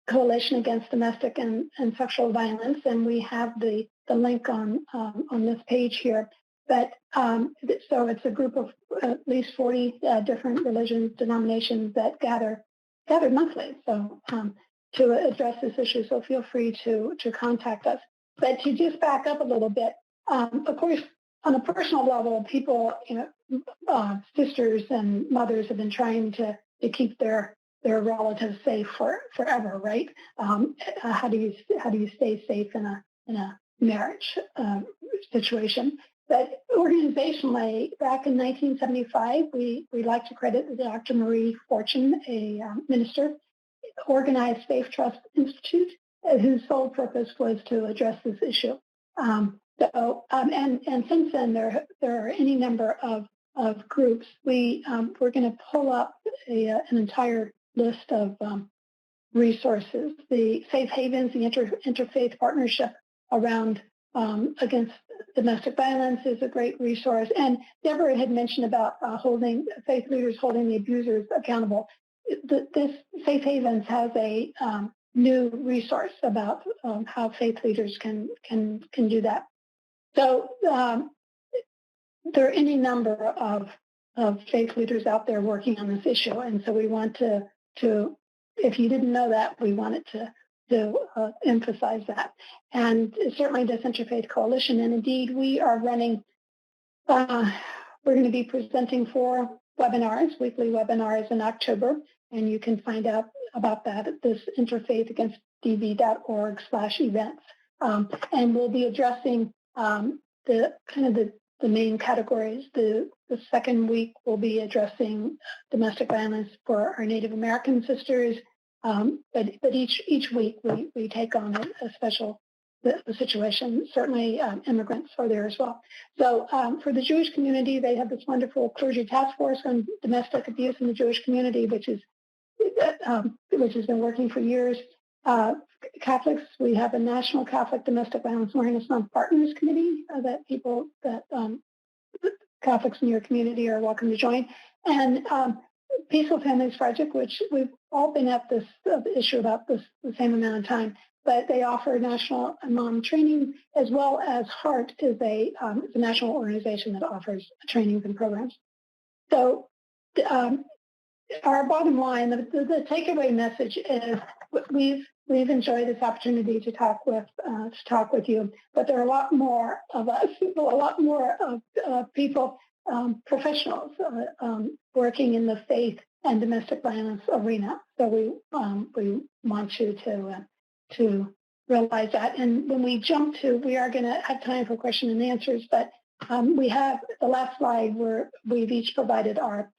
coalition against domestic and sexual violence, and we have the link on this page here. But so it's a group of at least 40 different religions, denominations that gather monthly. So to address this issue, so feel free to contact us. But to just back up a little bit, of course, on a personal level, people, sisters and mothers have been trying to keep their relatives safe forever, right? How do you stay safe in a marriage situation? But organizationally, back in 1975, we like to credit Dr. Marie Fortune, a minister, organized Faith Trust Institute, whose sole purpose was to address this issue. And since then, there are any number of groups. We're going to pull up an entire list of resources. The Safe Havens, the Interfaith Partnership around against domestic violence is a great resource. And Deborah had mentioned about faith leaders holding the abusers accountable. This Safe Havens has a new resource about how faith leaders can do that. So there are any number of faith leaders out there working on this issue, and so we want to if you didn't know that, we wanted to emphasize that. And certainly this Interfaith Coalition, and indeed we are running, we're going to be presenting 4 webinars, weekly webinars in October, and you can find out about that at this interfaithagamistdv.org/events. And we'll be addressing the main categories. The second week we'll be addressing domestic violence for our Native American sisters, but each week we take on a special situation. Certainly immigrants are there as well. So for the Jewish community, they have this wonderful clergy task force on domestic abuse in the Jewish community, which has been working for years. Catholics, we have a National Catholic Domestic Violence Awareness Month Partners Committee that Catholics in your community are welcome to join. And Peaceful Families Project, which we've all been at this issue about this the same amount of time, but they offer national mom training, as well as HEART is a national organization that offers trainings and programs. So our bottom line, the takeaway message is we've enjoyed this opportunity to talk with you, but there are a lot more of us, a lot more of people, professionals working in the faith and domestic violence arena. So we want you to realize that. And when we jump to, we are going to have time for question and answers, but we have the last slide where we've each provided our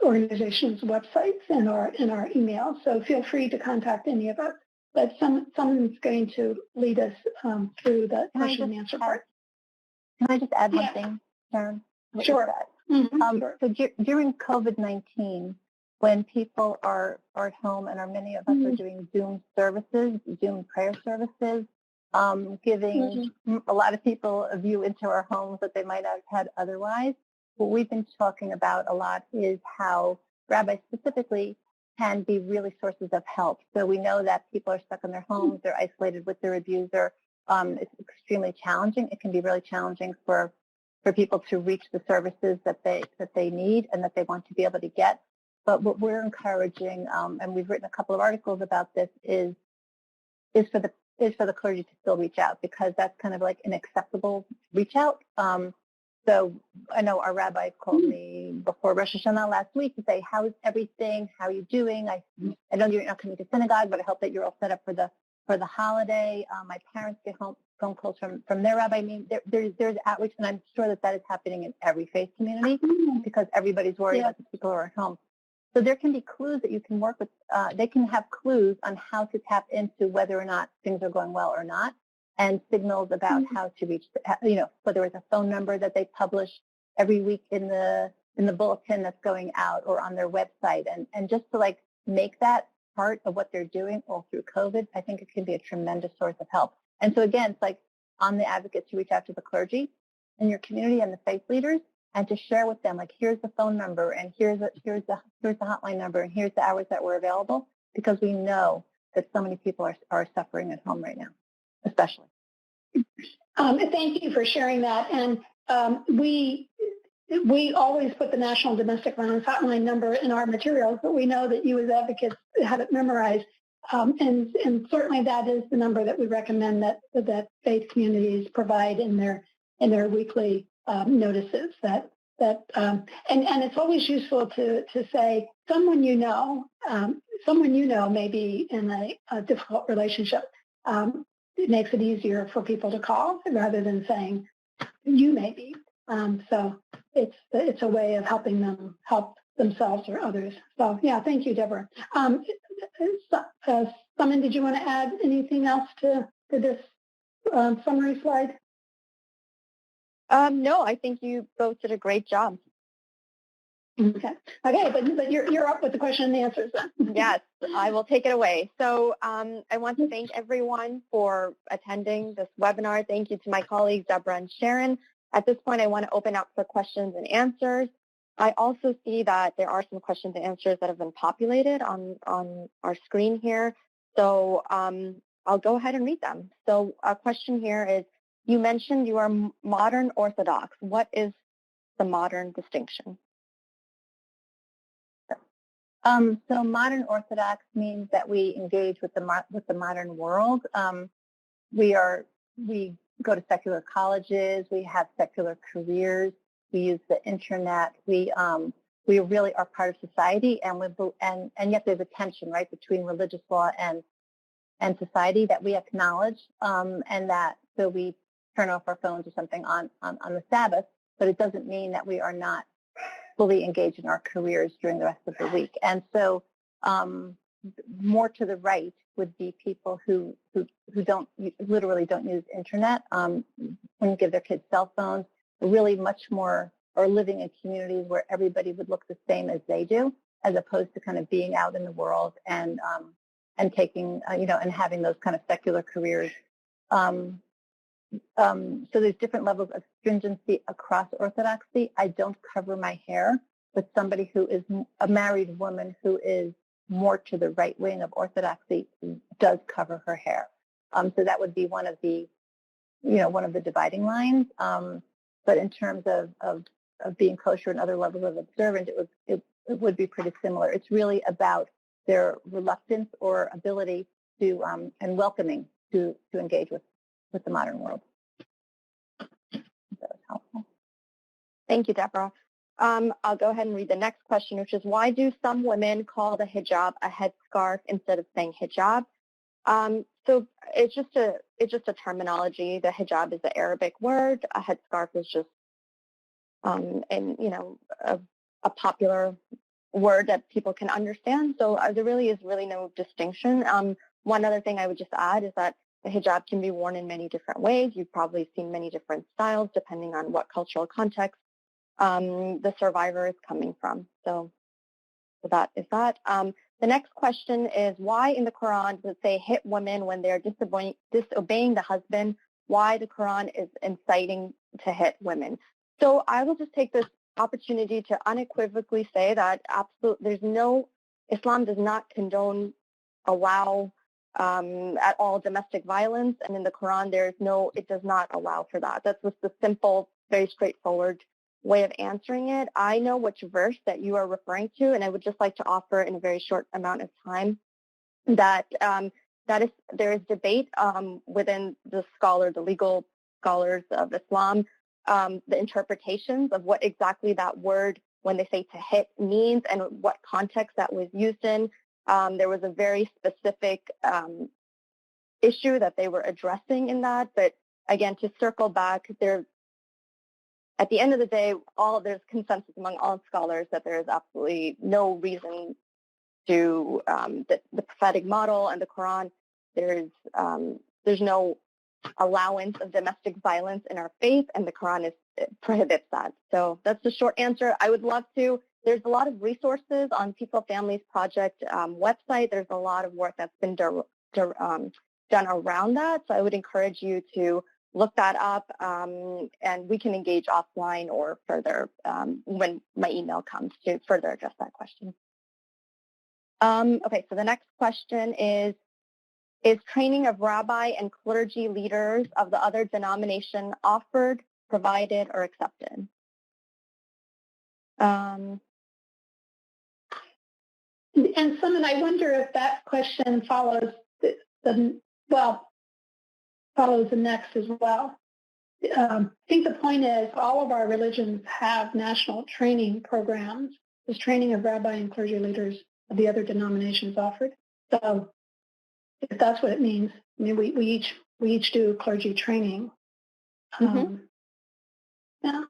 organization's websites and our email. So feel free to contact any of us. But someone's going to lead us through the question and answer part. Can I just add one thing, Sharon? Sure. Sure. So during COVID-19, when people are at home, and many of us are doing Zoom services, Zoom prayer services, giving a lot of people a view into our homes that they might not have had otherwise. What we've been talking about a lot is how rabbis specifically can be really sources of help. So we know that people are stuck in their homes, they're isolated with their abuser. It's extremely challenging. It can be really challenging for people to reach the services that they need and that they want to be able to get. But what we're encouraging, and we've written a couple of articles about this, is for the clergy to still reach out, because that's kind of like an acceptable reach out. So I know our rabbi called me before Rosh Hashanah last week to say, how is everything? How are you doing? I know you're not coming to synagogue, but I hope that you're all set up for the holiday. My parents get phone calls from their rabbi. I mean, there's outreach, and I'm sure that is happening in every faith community because everybody's worried about the people who are at home. So there can be clues that you can work with. They can have clues on how to tap into whether or not things are going well or not, and signals about how to reach, whether it's a phone number that they publish every week in the bulletin that's going out or on their website, and just to make that part of what they're doing all through COVID, I think it can be a tremendous source of help. And so again, it's like on the advocates to reach out to the clergy in your community and the faith leaders and to share with them, like, here's the phone number and here's the hotline number and here's the hours that were available, because we know that so many people are suffering at home right now, especially. Thank you for sharing that. And we always put the National Domestic Violence Hotline number in our materials, but we know that you as advocates have it memorized. And certainly that is the number that we recommend that faith communities provide in their weekly notices. And it's always useful to say someone you know may be in a difficult relationship. It makes it easier for people to call rather than saying you may be. So it's a way of helping them help themselves or others. So yeah, thank you, Deborah. Simon, did you want to add anything else to this summary slide? No, I think you both did a great job. Okay, but you're up with the question and the answers then. Yes, I will take it away. So I want to thank everyone for attending this webinar. Thank you to my colleagues, Deborah and Sharon. At this point, I want to open up for questions and answers. I also see that there are some questions and answers that have been populated on our screen here. So I'll go ahead and read them. So a question here is, you mentioned you are modern Orthodox. What is the modern distinction? So modern Orthodox means that we engage with the modern world. We go to secular colleges. We have secular careers. We use the internet. We really are part of society, and yet there's a tension, right, between religious law and society that we acknowledge, and that so we turn off our phones or something on the Sabbath, but it doesn't mean that we are not fully engaged in our careers during the rest of the week. And so more to the right would be people who literally don't use internet, when you give their kids cell phones, really much more, or living in communities where everybody would look the same as they do, as opposed to kind of being out in the world and taking, and having those kind of secular careers. So there's different levels of stringency across Orthodoxy. I don't cover my hair, but somebody who is a married woman who is more to the right wing of Orthodoxy does cover her hair. So that would be one of the dividing lines. But in terms of being kosher and other levels of observance, it would be pretty similar. It's really about their reluctance or ability to and welcoming to engage with the modern world. That was helpful. Thank you, Deborah. I'll go ahead and read the next question, which is, why do some women call the hijab a headscarf instead of saying hijab? So it's just a terminology. The hijab is the Arabic word. A headscarf is just a popular word that people can understand. So there really is no distinction. One other thing I would just add is that the hijab can be worn in many different ways. You've probably seen many different styles depending on what cultural context the survivor is coming from. So that is that. The next question is, why in the Quran does it say hit women when they're disobeying the husband? Why the Quran is inciting to hit women? So I will just take this opportunity to unequivocally say that Islam does not condone, allow at all domestic violence, and in the Quran it does not allow for that. That's just a simple, very straightforward way of answering it. I know which verse that you are referring to, and I would just like to offer in a very short amount of time that there is debate within the legal scholars of Islam, the interpretations of what exactly that word, when they say to hit, means and what context that was used in. There was a very specific issue that they were addressing in that, but again, to circle back, at the end of the day, there's consensus among all scholars that there is absolutely no reason to the prophetic model and the Quran. There's no allowance of domestic violence in our faith, and the Quran prohibits that. So that's the short answer. I would love to there's a lot of resources on Peaceful Families Project website. There's a lot of work that's been done around that. So I would encourage you to look that up, and we can engage offline or further when my email comes to further address that question. Okay, so the next question is training of rabbi and clergy leaders of the other denomination offered, provided, or accepted? And Simon, I wonder if that question follows follows the next as well. I think the point is all of our religions have national training programs. There's training of rabbi and clergy leaders of the other denominations offered. So if that's what it means, I mean, we each do clergy training. Yeah.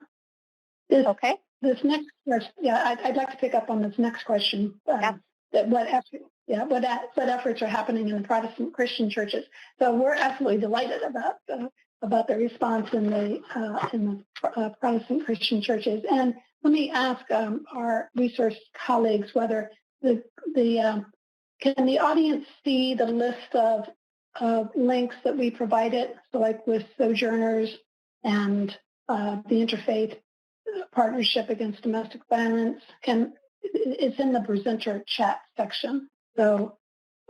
Okay. This next question, yeah, I'd like to pick up on this next question. What efforts are happening in the Protestant Christian churches? So we're absolutely delighted about the response in the Protestant Christian churches. And let me ask our resource colleagues whether can the audience see the list of links that we provided, so like with Sojourners and the Interfaith Partnership Against Domestic Violence? It's in the presenter chat section. So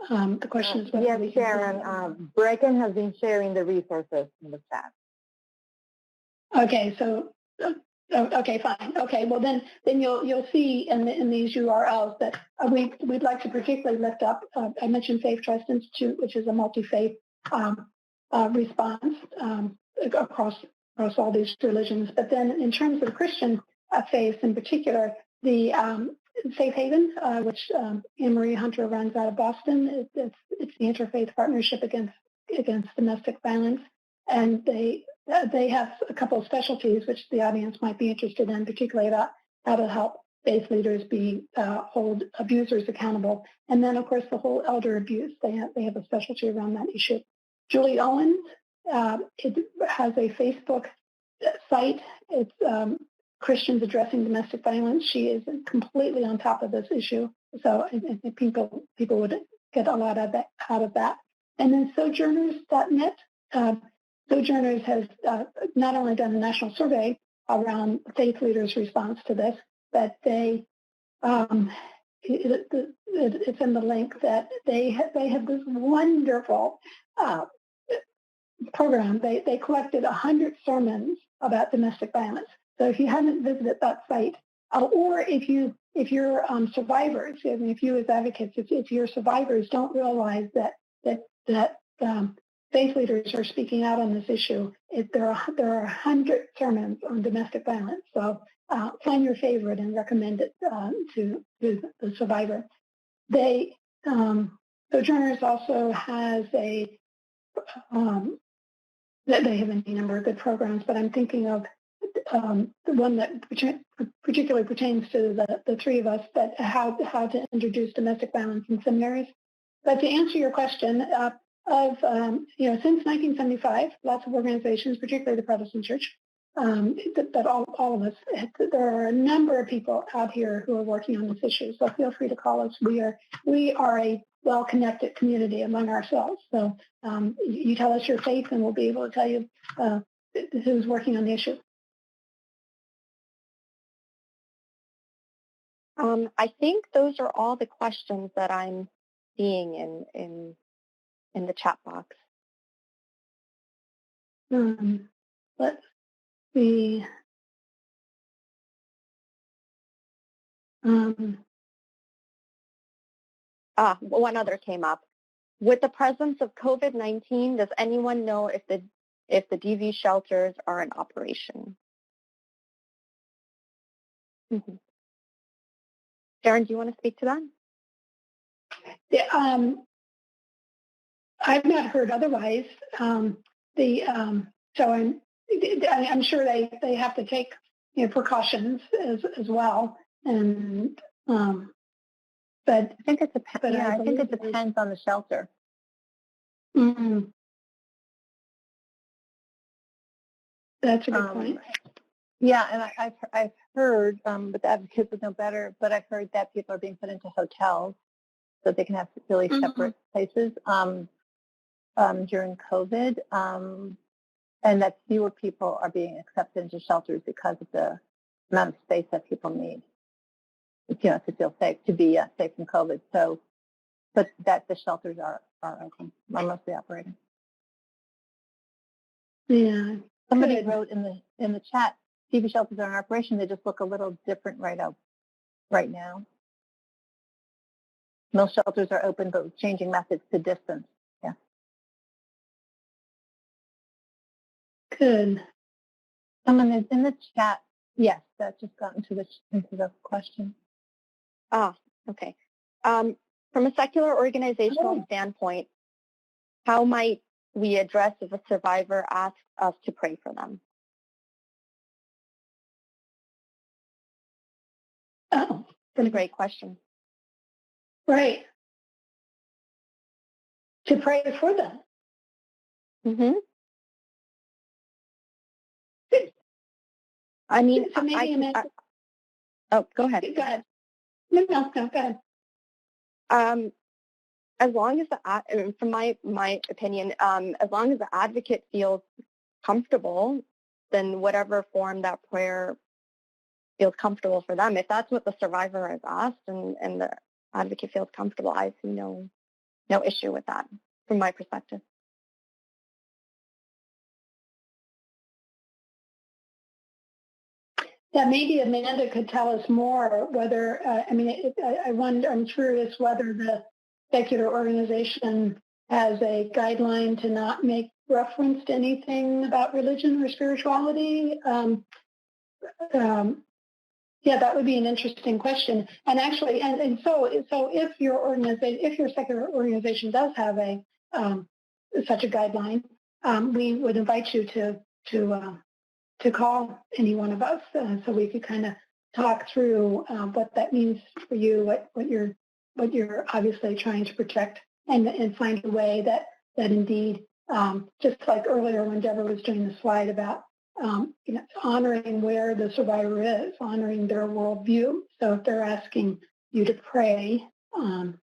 the question is whether yes, Sharon, Brecken has been sharing the resources in the chat. Okay, so okay, fine. Okay, well then you'll see in these URLs that we'd like to particularly lift up. I mentioned Faith Trust Institute, which is a multi-faith response across all these religions. But then in terms of Christian faith in particular, the Safe Haven, which Anne-Marie Hunter runs out of Boston, it's the Interfaith Partnership Against Domestic Violence, and they have a couple of specialties which the audience might be interested in, particularly about how to help faith leaders hold abusers accountable, and then of course the whole elder abuse. They have a specialty around that issue. Julie Owens, it has a Facebook site. It's Christians Addressing Domestic Violence. She is completely on top of this issue, so I think people would get a lot out of that. And then Sojourners.net. Sojourners has not only done a national survey around faith leaders' response to this, but it's in the link that they have this wonderful program. They collected 100 sermons about domestic violence. So if you haven't visited that site, or if you're survivors, I mean, if you as advocates, if you're survivors don't realize that faith leaders are speaking out on this issue, there are 100 sermons on domestic violence. So find your favorite and recommend it to the survivor. Sojourners also has they have any number of good programs, but I'm thinking of the one that particularly pertains to the three of us, that how to introduce domestic violence in seminaries. But to answer your question, since 1975, lots of organizations, particularly the Protestant Church, that all of us, there are a number of people out here who are working on this issue. So feel free to call us. We are a well-connected community among ourselves. So you tell us your faith, and we'll be able to tell you who's working on the issue. I think those are all the questions that I'm seeing in the chat box. Let's see. One other came up. With the presence of COVID-19, does anyone know if the DV shelters are in operation? Mm-hmm. Sharon, do you want to speak to that? Yeah, I've not heard otherwise. So I'm sure they have to take precautions as well, and but I think it depends. Yeah, I think it depends on the shelter. Mm-hmm. That's a good point. Yeah, and I've heard, but the advocates would know better, but I've heard that people are being put into hotels so they can have really separate places during COVID, and that fewer people are being accepted into shelters because of the amount of space that people need, to feel safe, to be safe from COVID. So, but that the shelters are open, are mostly operating. Yeah. Somebody Good. wrote in the chat, TV shelters are in operation. They just look a little different right now. Most shelters are open, but with changing methods to distance. Yeah. Good. Someone is in the chat. Yes, that just got into the question. Ah, okay. From a secular organizational standpoint, how might we address if a survivor asks us to pray for them? Oh, That's a great question. Right. To pray for them. Mm-hmm. I mean, so maybe oh, go ahead. Go ahead. No, go ahead. As long as from my opinion, as long as the advocate feels comfortable, then whatever form that prayer feels comfortable for them. If that's what the survivor has asked and the advocate feels comfortable, I see no issue with that from my perspective. Yeah, maybe Amanda could tell us more whether, I'm curious whether the secular organization has a guideline to not make reference to anything about religion or spirituality. Yeah, that would be an interesting question. And actually, so if your secular organization does have such a guideline, we would invite you to call any one of us so we could kind of talk through what that means for you, what you're obviously trying to protect, and find a way that indeed, just like earlier when Deborah was doing the slide about honoring where the survivor is, honoring their worldview. So if they're asking you to pray, kind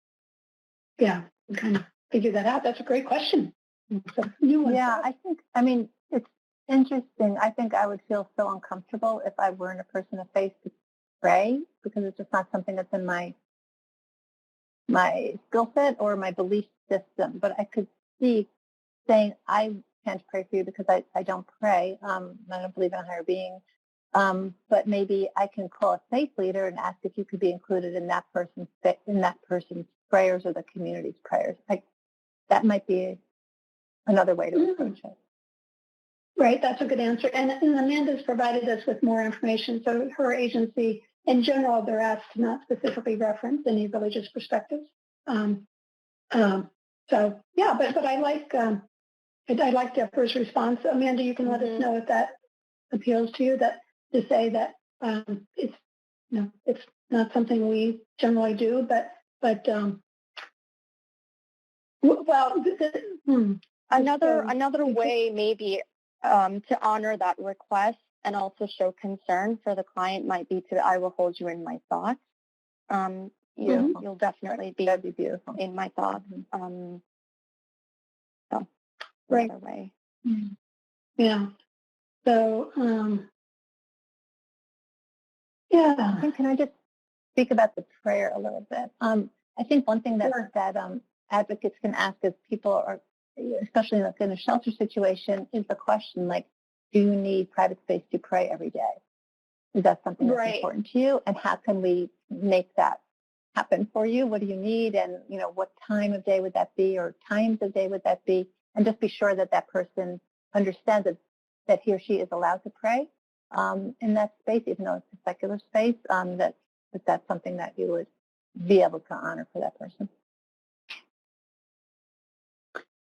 of figure that out. That's a great question. Yeah, it's interesting. I think I would feel so uncomfortable if I weren't a person of faith to pray, because it's just not something that's in my skill set or my belief system. But I could see saying, I can't pray for you because I don't pray. I don't believe in a higher being. But maybe I can call a faith leader and ask if you could be included in that person's prayers or the community's prayers. That might be another way to approach it. Right, that's a good answer. And Amanda's provided us with more information. So her agency, in general, they're asked to not specifically reference any religious perspectives. So yeah, but I like Deborah's response. Amanda, you can let us know if that appeals to you. That to say that it's not something we generally do, but another way maybe to honor that request and also show concern for the client might be I will hold you in my thoughts. You'll definitely be beautiful in my thoughts. So another way. Yeah. So Can I just speak about the prayer a little bit? I think one thing that advocates can ask is people are, especially in a shelter situation, is the question like, do you need private space to pray every day? Is that something that's important to you? And how can we make that happen for you? What do you need? And, what time of day would that be, or times of day would that be? And just be sure that that person understands that he or she is allowed to pray in that space, even though it's a secular space, that's something that you would be able to honor for that person.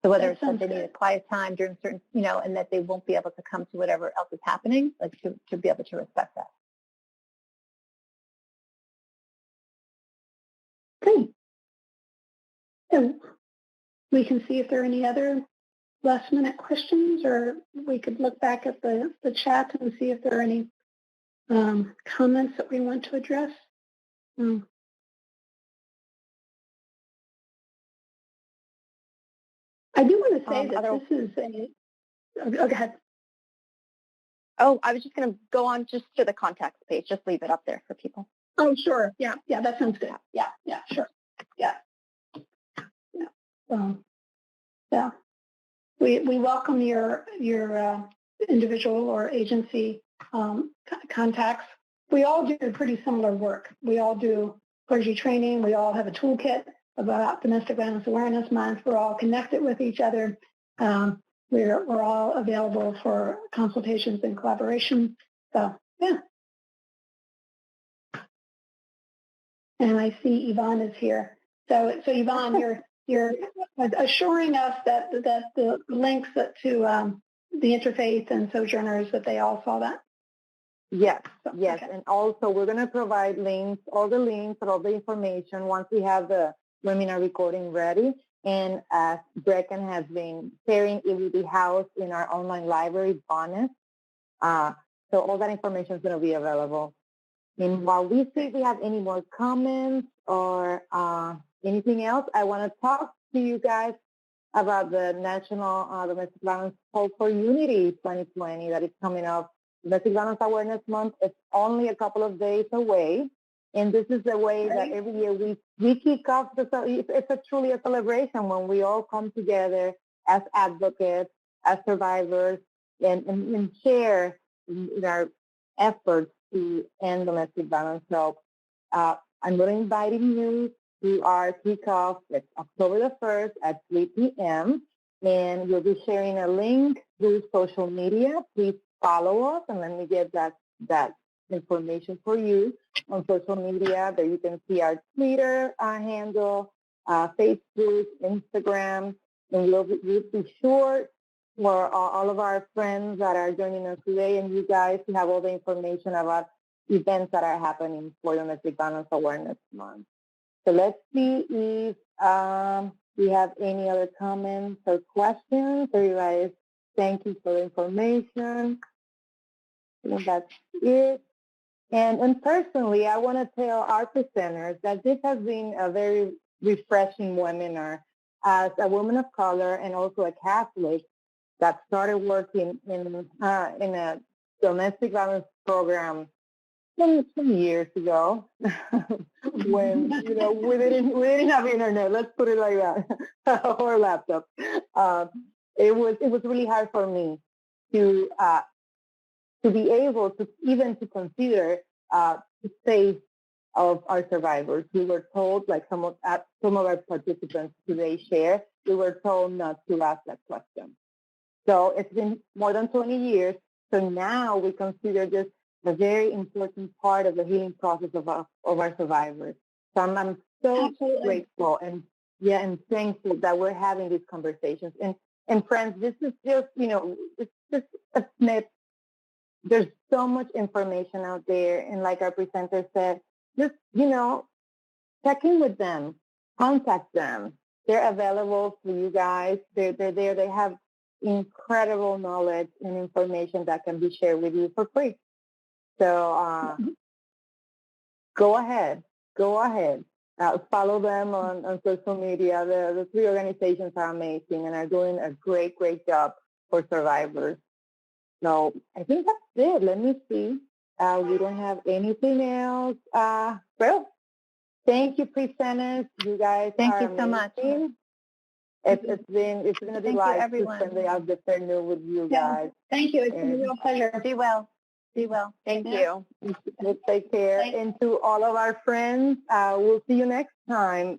So whether it's that they need a quiet time during certain, and that they won't be able to come to whatever else is happening, like to be able to respect that. Great. So we can see if there are any other last minute questions, or we could look back at the chat and see if there are any comments that we want to address? I do want to say that this is a, go ahead. Oh, I was just going to go on just to the contacts page. Just leave it up there for people. Oh, sure. Yeah, that sounds good. Yeah, sure. Yeah. Yeah. We welcome your individual or agency contacts. We all do pretty similar work. We all do clergy training. We all have a toolkit about Domestic Violence Awareness Month. We're all connected with each other. We're all available for consultations and collaboration. So, yeah. And I see Yvonne is here. So Yvonne, you're assuring us that the links to the interfaith and sojourners, that they all saw that? Yes, So, yes. okay. And also we're going to provide links, all the links, all the information once we have the webinar recording ready. And as Brecken has been sharing, it will be housed in our online library, Bonus. So all that information is going to be available. And while we see if we have any more comments or anything else, I want to talk to you guys about the National Domestic Violence Call for Unity 2020 that is coming up. Domestic Violence Awareness Month is only a couple of days away. And this is the way that every year we kick off, it's truly a celebration when we all come together as advocates, as survivors, and share in our efforts to end domestic violence. So I'm going to invite you to our kickoff. It's October the 1st at 3 p.m. And we'll be sharing a link through social media. Please follow us, and let me get that information for you on social media. There you can see our Twitter handle, Facebook, Instagram, and we'll be sure for all of our friends that are joining us today and you guys to have all the information about events that are happening for Domestic Violence Awareness Month. So let's see if we have any other comments or questions. Everybody, thank you for the information. I think that's it. And personally, I want to tell our presenters that this has been a very refreshing webinar. As a woman of color and also a Catholic that started working in a domestic violence program some years ago, when we didn't have internet. Let's put it like that, or laptop. It was really hard for me to be able to even to consider the state of our survivors. We were told, like some of our participants today share, we were told not to ask that question. So it's been more than 20 years. So now we consider this a very important part of the healing process of our survivors. So I'm so Absolutely. grateful and thankful that we're having these conversations. And friends, this is just, it's just a snip. There's so much information out there. And like our presenter said, just, check in with them, contact them. They're available for you guys. They're there. They have incredible knowledge and information that can be shared with you for free. So go ahead. Follow them on social media. The three organizations are amazing and are doing a great job for survivors. So I think that's it. Let me see. We don't have anything else. Well, thank you, presenters. You guys Thank are you so much. It's been a delight to spend the afternoon with you guys. Thank you. It's been a real pleasure. Be well. Be well. Thank you. Take care. And to all of our friends, we'll see you next time.